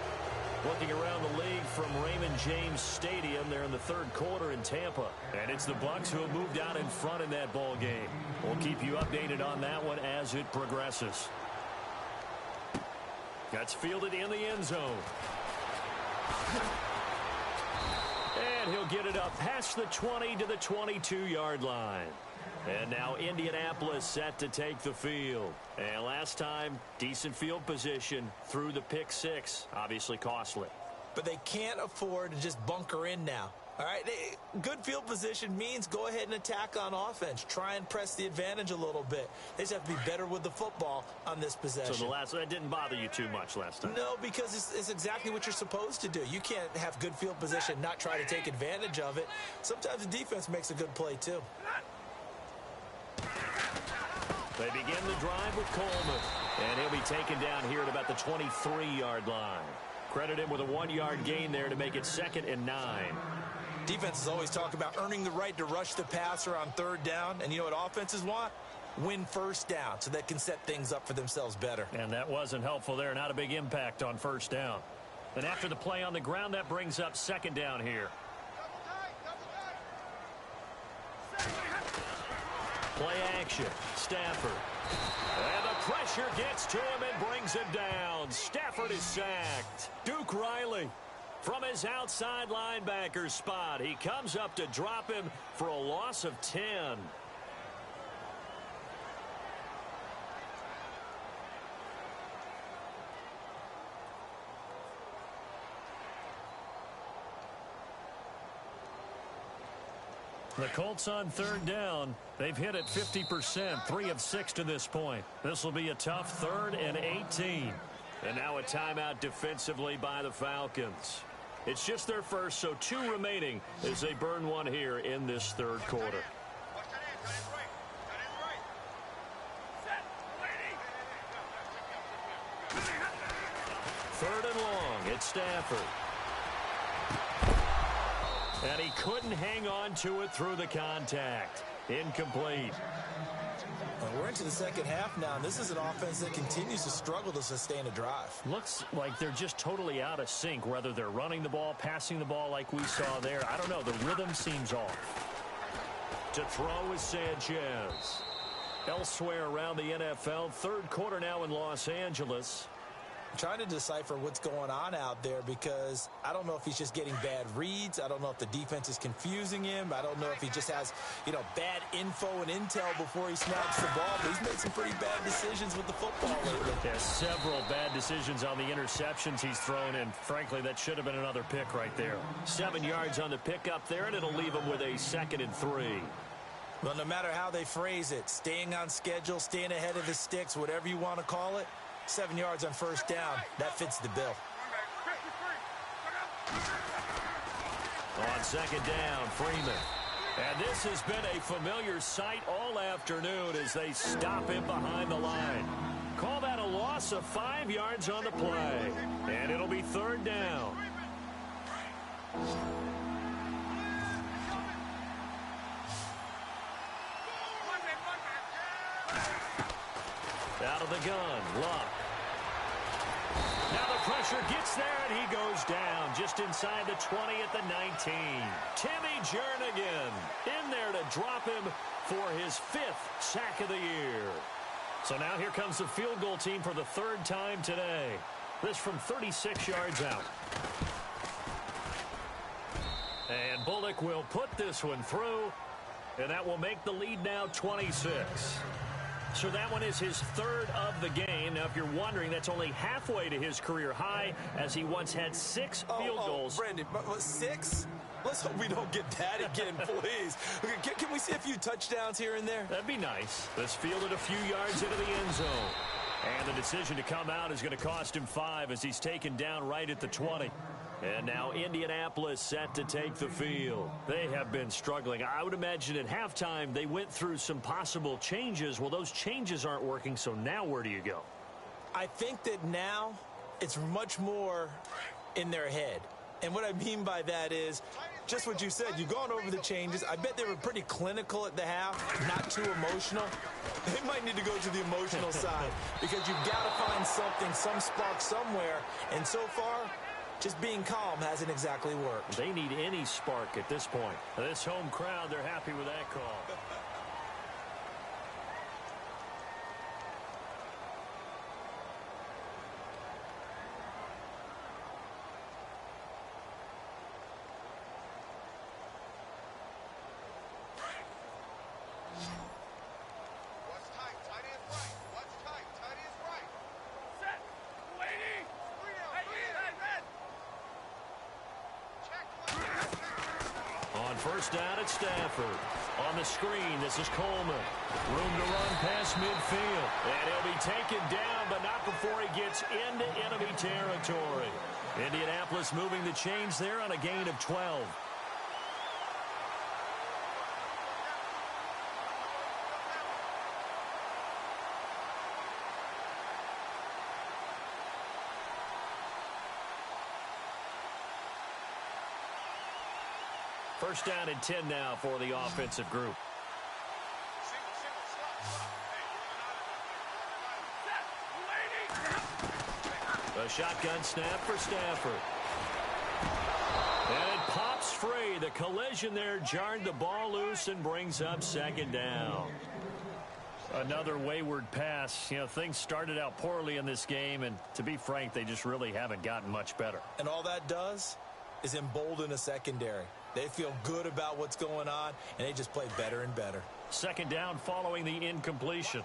Looking around the league from Raymond James Stadium, they're in the third quarter in Tampa. And it's the Bucs who have moved out in front in that ball game. We'll keep you updated on that one as it progresses. That's fielded in the end zone. And he'll get it up past the 20 to the 22-yard line. And now Indianapolis set to take the field. And last time, decent field position through the pick six. Obviously costly. But they can't afford to just bunker in now. All right, good field position means go ahead and attack on offense. Try and press the advantage a little bit. They just have to be better with the football on this possession. So that didn't bother you too much last time? No, because it's exactly what you're supposed to do. You can't have good field position and not try to take advantage of it. Sometimes the defense makes a good play, too. They begin the drive with Coleman. And he'll be taken down here at about the 23-yard line. Credit him with a 1-yard gain there to make it 2nd and 9. Defenses always talk about earning the right to rush the passer on 3rd down. And you know what offenses want? Win 1st down so they can set things up for themselves better. And that wasn't helpful there. Not a big impact on 1st down. And after the play on the ground, that brings up 2nd down here. Play action. Stafford. And the pressure gets to him and brings him down. Stafford is sacked. Duke Riley from his outside linebacker spot. He comes up to drop him for a loss of 10. The Colts on 3rd down. They've hit it 50%, 3 of 6 to this point. This will be a tough 3rd and 18. And now a timeout defensively by the Falcons. It's just their first, so 2 remaining as they burn one here in this 3rd quarter. 3rd and long. It's Stafford. And he couldn't hang on to it through the contact. Incomplete. We're into the 2nd half now, and this is an offense that continues to struggle to sustain a drive. Looks like they're just totally out of sync, whether they're running the ball, passing the ball like we saw there. I don't know. The rhythm seems off. To throw is Sanchez. Elsewhere around the NFL, 3rd quarter now in Los Angeles. I'm trying to decipher what's going on out there because I don't know if he's just getting bad reads. I don't know if the defense is confusing him. I don't know if he just has, bad info and intel before he snaps the ball. But he's made some pretty bad decisions with the football lately. Yeah, several bad decisions on the interceptions he's thrown, and frankly, that should have been another pick right there. 7 yards on the pickup there, and it'll leave him with a 2nd and 3. Well, no matter how they phrase it, staying on schedule, staying ahead of the sticks, whatever you want to call it, 7 yards on 1st down. That fits the bill. On 2nd down, Freeman. And this has been a familiar sight all afternoon as they stop him behind the line. Call that a loss of 5 yards on the play. And it'll be 3rd down. Out of the gun, Luck. Now the pressure gets there, and he goes down just inside the 20 at the 19. Timmy Jernigan in there to drop him for his 5th sack of the year. So now here comes the field goal team for the 3rd time today. This from 36 yards out. And Bullock will put this one through, and that will make the lead now 26. So that one is his 3rd of the game. Now, if you're wondering, that's only halfway to his career high, as he once had 6 field goals. Brandon, but 6? Let's hope we don't get that again, please. Can we see a few touchdowns here and there? That'd be nice. This fielded a few yards into the end zone. And the decision to come out is going to cost him 5 as he's taken down right at the 20. And now Indianapolis set to take the field. They have been struggling. I would imagine at halftime they went through some possible changes. Well, those changes aren't working, so now where do you go? I think that now it's much more in their head. And what I mean by that is just what you said. You've gone over the changes. I bet they were pretty clinical at the half, not too emotional. They might need to go to the emotional side because you've got to find something, some spark somewhere. And so far, just being calm hasn't exactly worked. They need any spark at this point. This home crowd, they're happy with that call. First down at Stafford. On the screen, this is Coleman. Room to run past midfield. And he'll be taken down, but not before he gets into enemy territory. Indianapolis moving the chains there on a gain of 12. First down and 10 now for the offensive group. A shotgun snap for Stafford. And it pops free. The collision there jarred the ball loose and brings up second down. Another wayward pass. You know, things started out poorly in this game, and to be frank, they just really haven't gotten much better. And all that does is embolden a secondary. They feel good about what's going on, and they just play better and better. Second down following the incompletion.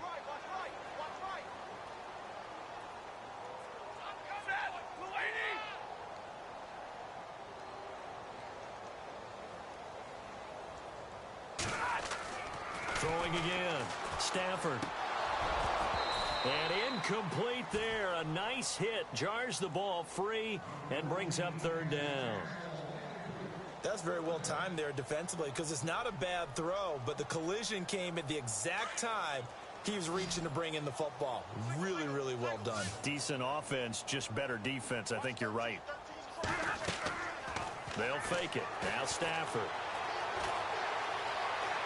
Throwing again. Stafford. And incomplete there. A nice hit. Jars the ball free and brings up third down. That's very well timed there defensively because it's not a bad throw, but the collision came at the exact time he was reaching to bring in the football. Really, really well done. Decent offense, just better defense. I think you're right. They'll fake it. Now Stafford.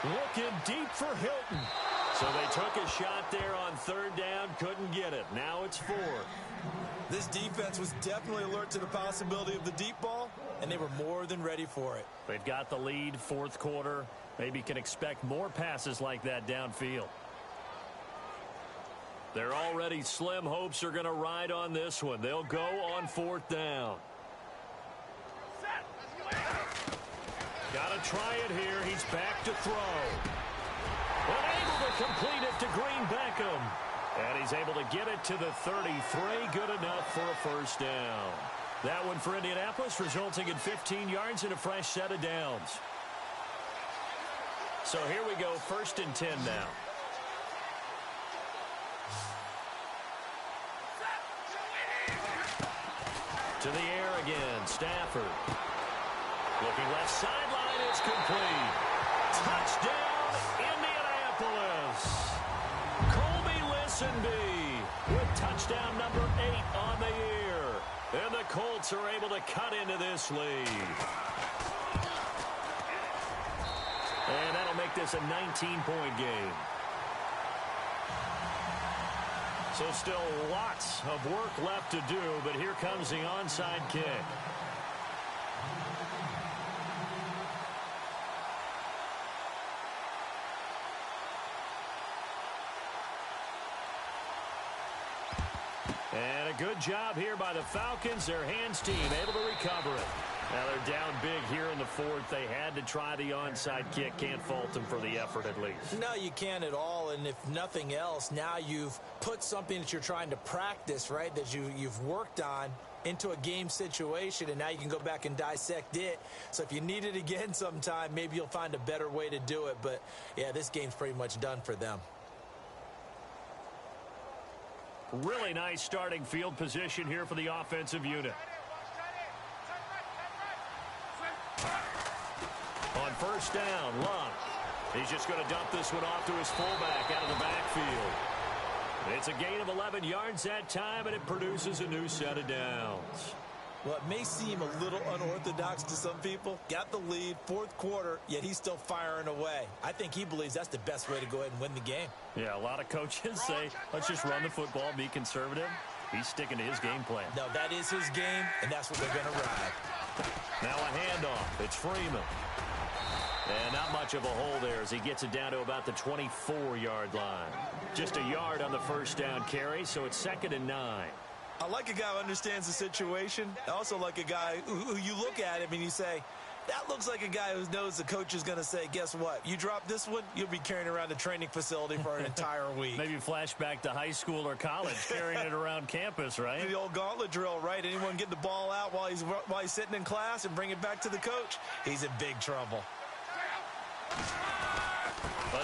Looking deep for Hilton. So they took a shot there on third down, couldn't get it. Now it's fourth. This defense was definitely alert to the possibility of the deep ball, and they were more than ready for it. They've got the lead, fourth quarter. Maybe can expect more passes like that downfield. Their already slim hopes are going to ride on this one. They'll go on fourth down. Got to try it here. He's back to throw. Unable to complete it to Green Beckham. And he's able to get it to the 33. Good enough for a first down. That one for Indianapolis, resulting in 15 yards and a fresh set of downs. So here we go, first and 10 now. To the air again, Stafford. Looking left sideline, it's complete. Touchdown, Indianapolis. With touchdown number 8 on the year. And the Colts are able to cut into this lead. And that'll make this a 19-point game. So still lots of work left to do, but here comes the onside kick. And a good job here by the Falcons. Their hands team able to recover it. Now they're down big here in the fourth. They had to try the onside kick. Can't fault them for the effort at least. No, you can't at all. And if nothing else, now you've put something that you're trying to practice, right, that you've worked on into a game situation, and now you can go back and dissect it. So if you need it again sometime, maybe you'll find a better way to do it. But, yeah, this game's pretty much done for them. Really nice starting field position here for the offensive unit. On first down, Luck. He's just going to dump this one off to his fullback out of the backfield. It's a gain of 11 yards that time, and it produces a new set of downs. Well, it may seem a little unorthodox to some people. Got the lead, fourth quarter, yet he's still firing away. I think he believes that's the best way to go ahead and win the game. Yeah, a lot of coaches say, let's just run the football, be conservative. He's sticking to his game plan. No, that is his game, and that's what they're going to ride. Now a handoff. It's Freeman. And not much of a hole there as he gets it down to about the 24-yard line. Just a yard on the first down carry, so it's 2nd and 9. I like a guy who understands the situation. I also like a guy who you look at him and you say, that looks like a guy who knows the coach is going to say, guess what? You drop this one, you'll be carrying around the training facility for an entire week. Maybe flashback to high school or college, carrying it around campus, right? The old gauntlet drill, right? Anyone get the ball out while he's sitting in class and bring it back to the coach? He's in big trouble.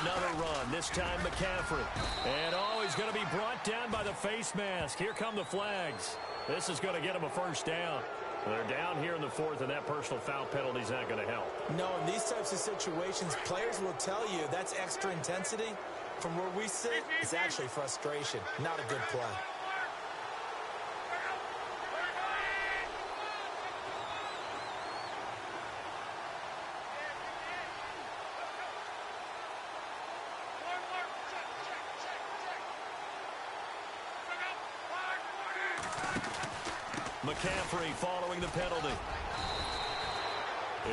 Another run, this time McCaffrey. And he's going to be brought down by the face mask. Here come the flags. This is going to get him a first down. They're down here in the 4th, and that personal foul penalty is not going to help. No, in these types of situations, players will tell you that's extra intensity. From where we sit, it's actually frustration, not a good play. McCaffrey following the penalty.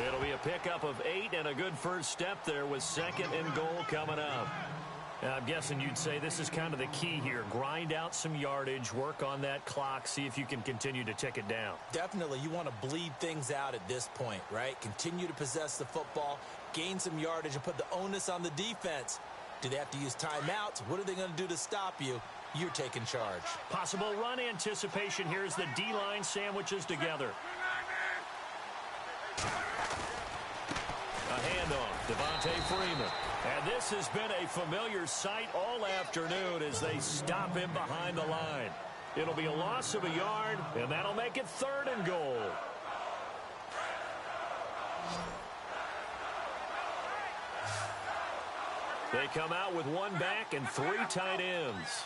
It'll be a pickup of 8 and a good first step there with 2nd and goal coming up. Now, I'm guessing you'd say this is kind of the key here. Grind out some yardage, work on that clock, see if you can continue to tick it down. Definitely. You want to bleed things out at this point, right? Continue to possess the football, gain some yardage, and put the onus on the defense. Do they have to use timeouts? What are they going to do to stop you? You're taking charge. Possible run anticipation. Here's the D-line sandwiches together. A handoff, Devontae Freeman. And this has been a familiar sight all afternoon as they stop him behind the line. It'll be a loss of a yard, and that'll make it 3rd and goal. They come out with 1 back and 3 tight ends.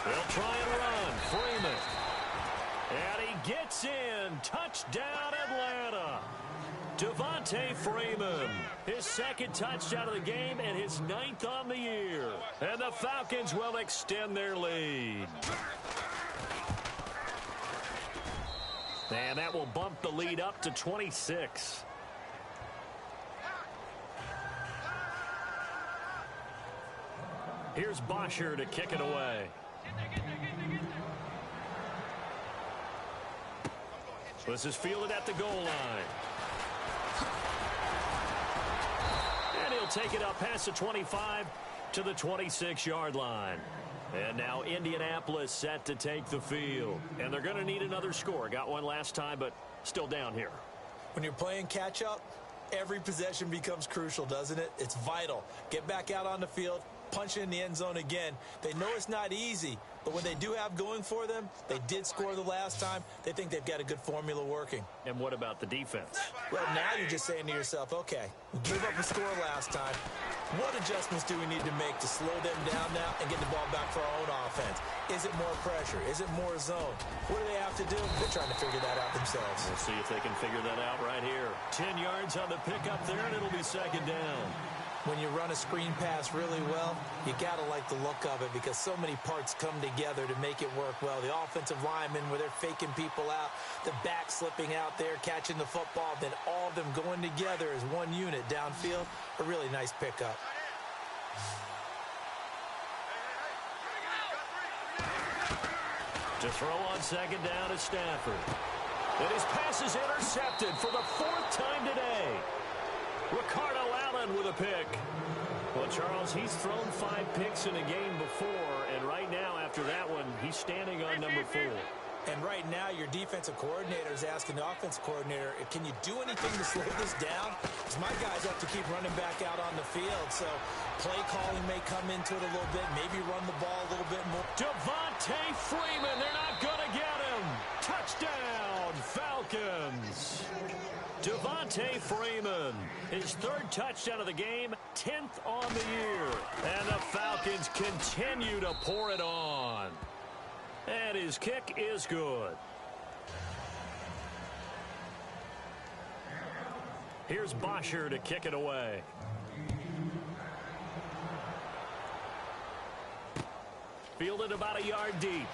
They'll try and run. Freeman. And he gets in. Touchdown, Atlanta. Devontae Freeman. His 2nd touchdown of the game and his 9th on the year. And the Falcons will extend their lead. And that will bump the lead up to 26. Here's Bosher to kick it away. This is fielded at the goal line. And he'll take it up past the 25 to the 26-yard line. And now Indianapolis set to take the field. And they're going to need another score. Got one last time, but still down here. When you're playing catch-up, every possession becomes crucial, doesn't it? It's vital. Get back out on the field. Punch in the end zone again. They know it's not easy, but when they do have going for them, they did score the last time. They think they've got a good formula working. And what about the defense? Well, now you're just saying to yourself, okay, we gave up a score last time. What adjustments do we need to make to slow them down now and get the ball back for our own offense? Is it more pressure? Is it more zone? What do they have to do? They're trying to figure that out themselves. We'll see if they can figure that out right here. 10 yards on the pickup there, and it'll be 2nd down. When you run a screen pass really well, you got to like the look of it because so many parts come together to make it work well. The offensive linemen, where they're faking people out, the back slipping out there, catching the football, then all of them going together as one unit downfield. A really nice pickup. To throw on 2nd down is Stafford. And his pass is intercepted for the 4th time today. Ricardo Allen with a pick. Well, Charles, he's thrown 5 picks in a game before, and right now, after that one, he's standing on number 4. And right now, your defensive coordinator is asking the offensive coordinator, can you do anything to slow this down? Because my guys have to keep running back out on the field, so play calling may come into it a little bit, maybe run the ball a little bit more. Devontae Freeman, they're not going to get him. Touchdown, Falcons. Devontae Freeman, his 3rd touchdown of the game, 10th on the year. And the Falcons continue to pour it on. And his kick is good. Here's Bosher to kick it away. Fielded about a yard deep.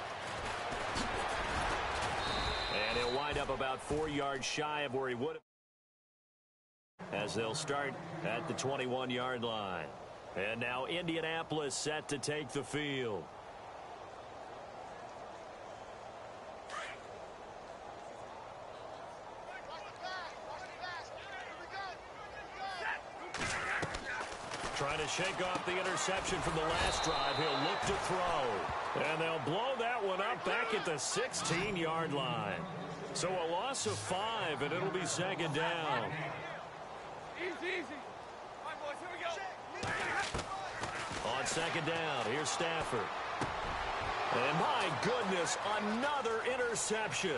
And he'll wind up about 4 yards shy of where he would have, as they'll start at the 21-yard line. And now Indianapolis set to take the field. Trying to shake off the interception from the last drive. He'll look to throw. And they'll blow that one up back at the 16-yard line. So a loss of 5, and it'll be second down. Easy. All right, boys, here we go. On second down, here's Stafford. And my goodness, another interception.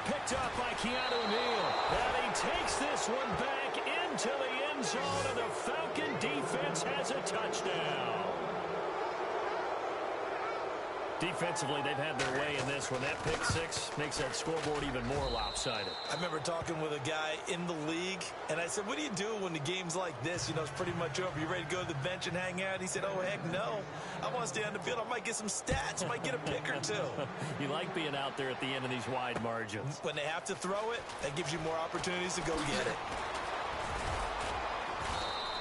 Picked up by Keanu Neal. And he takes this one back into the end zone, and the Falcon defense has a touchdown. Defensively, they've had their way in this one. That pick six makes that scoreboard even more lopsided. I remember talking with a guy in the league, and I said, what do you do when the game's like this? You know, it's pretty much over. You ready to go to the bench and hang out? He said, oh, heck no. I want to stay on the field. I might get some stats. I might get a pick or two. You like being out there at the end of these wide margins. When they have to throw it, that gives you more opportunities to go get it.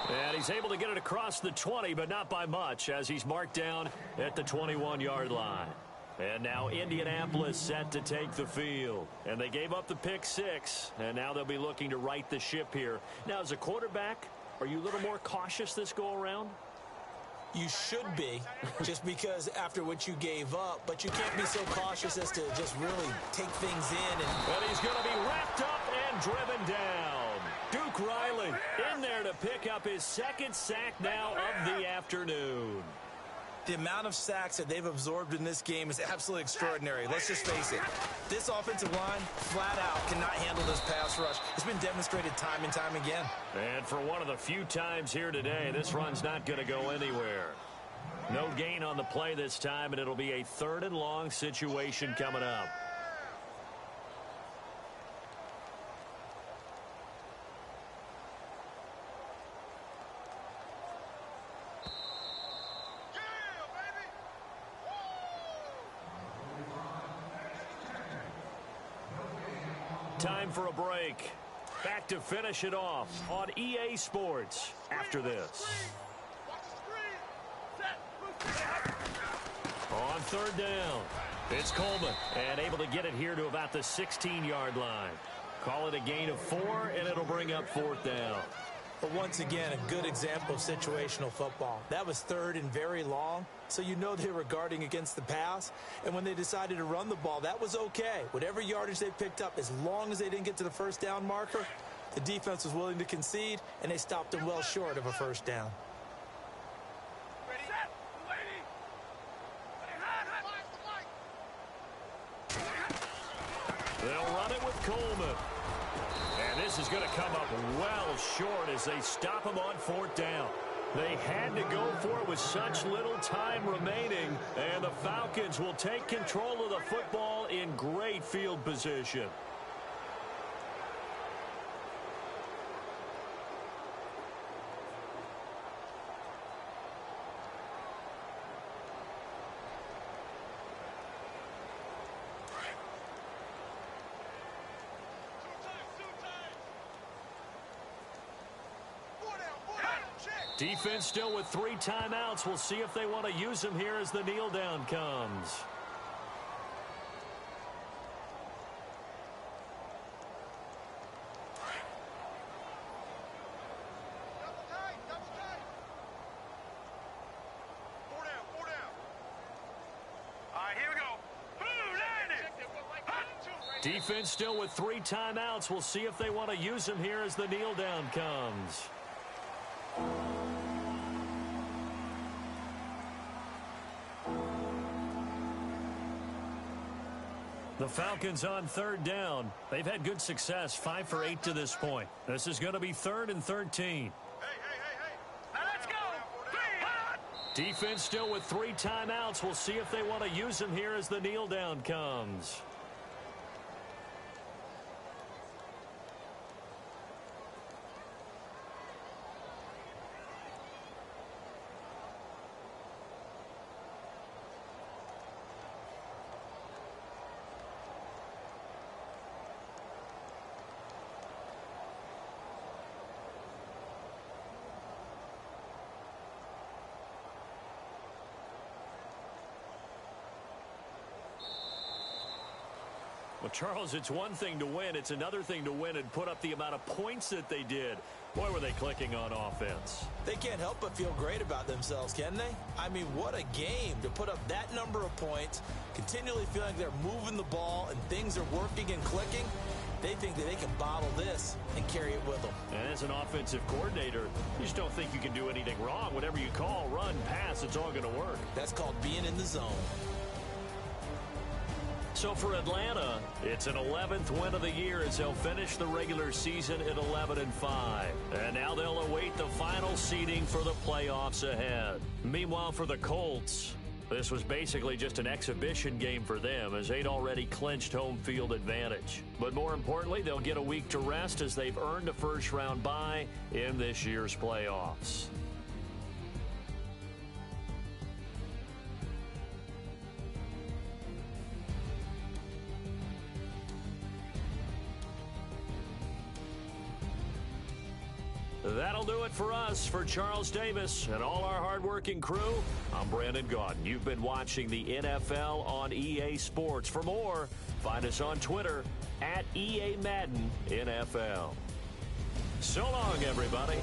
And he's able to get it across the 20, but not by much, as he's marked down at the 21-yard line. And now Indianapolis set to take the field. And they gave up the pick six, and now they'll be looking to right the ship here. Now, as a quarterback, are you a little more cautious this go-around? You should be, just because after what you gave up, but you can't be so cautious as to just really take things in. And he's going to be wrapped up and driven down. Duke Riley in there to pick up his second sack now of the afternoon. The amount of sacks that they've absorbed in this game is absolutely extraordinary. Let's just face it. This offensive line, flat out, cannot handle this pass rush. It's been demonstrated time and time again. And for one of the few times here today, this run's not going to go anywhere. No gain on the play this time, and it'll be a 3rd and long situation coming up. Time for a break. Back to finish it off on EA Sports after this. On 3rd down, it's Coleman, and able to get it here to about the 16-yard line. Call it a gain of 4, and it'll bring up 4th down. But once again, a good example of situational football. That was 3rd and very long, so you know they were guarding against the pass. And when they decided to run the ball, that was okay. Whatever yardage they picked up, as long as they didn't get to the 1st down marker, the defense was willing to concede, and they stopped them well short of a 1st down. They'll run it with Coleman. And this is going to come up well short as they stop him on 4th down. They had to go for it with such little time remaining, and the Falcons will take control of the football in great field position. Defense still with 3 timeouts. We'll see if they want to use them here as the kneel down comes. Defense still with 3 timeouts. We'll see if they want to use them here as the kneel down comes. The Falcons on 3rd down. They've had good success, 5 for 8 to this point. This is going to be 3rd and 13. Hey. Now let's go. Defense still with 3 timeouts. We'll see if they want to use them here as the kneel down comes. Well, Charles, it's one thing to win. It's another thing to win and put up the amount of points that they did. Boy, were they clicking on offense. They can't help but feel great about themselves, can they? I mean, what a game to put up that number of points, continually feeling like they're moving the ball and things are working and clicking. They think that they can bottle this and carry it with them. And as an offensive coordinator, you just don't think you can do anything wrong. Whatever you call, run, pass, it's all going to work. That's called being in the zone. So for Atlanta, it's an 11th win of the year as they'll finish the regular season at 11-5. And now they'll await the final seeding for the playoffs ahead. Meanwhile, for the Colts, this was basically just an exhibition game for them as they'd already clinched home field advantage. But more importantly, they'll get a week to rest as they've earned a first-round bye in this year's playoffs. That'll do it for us. For Charles Davis and all our hardworking crew, I'm Brandon Gaudin. You've been watching the NFL on EA Sports. For more, find us on Twitter @EA Madden NFL. So long, everybody.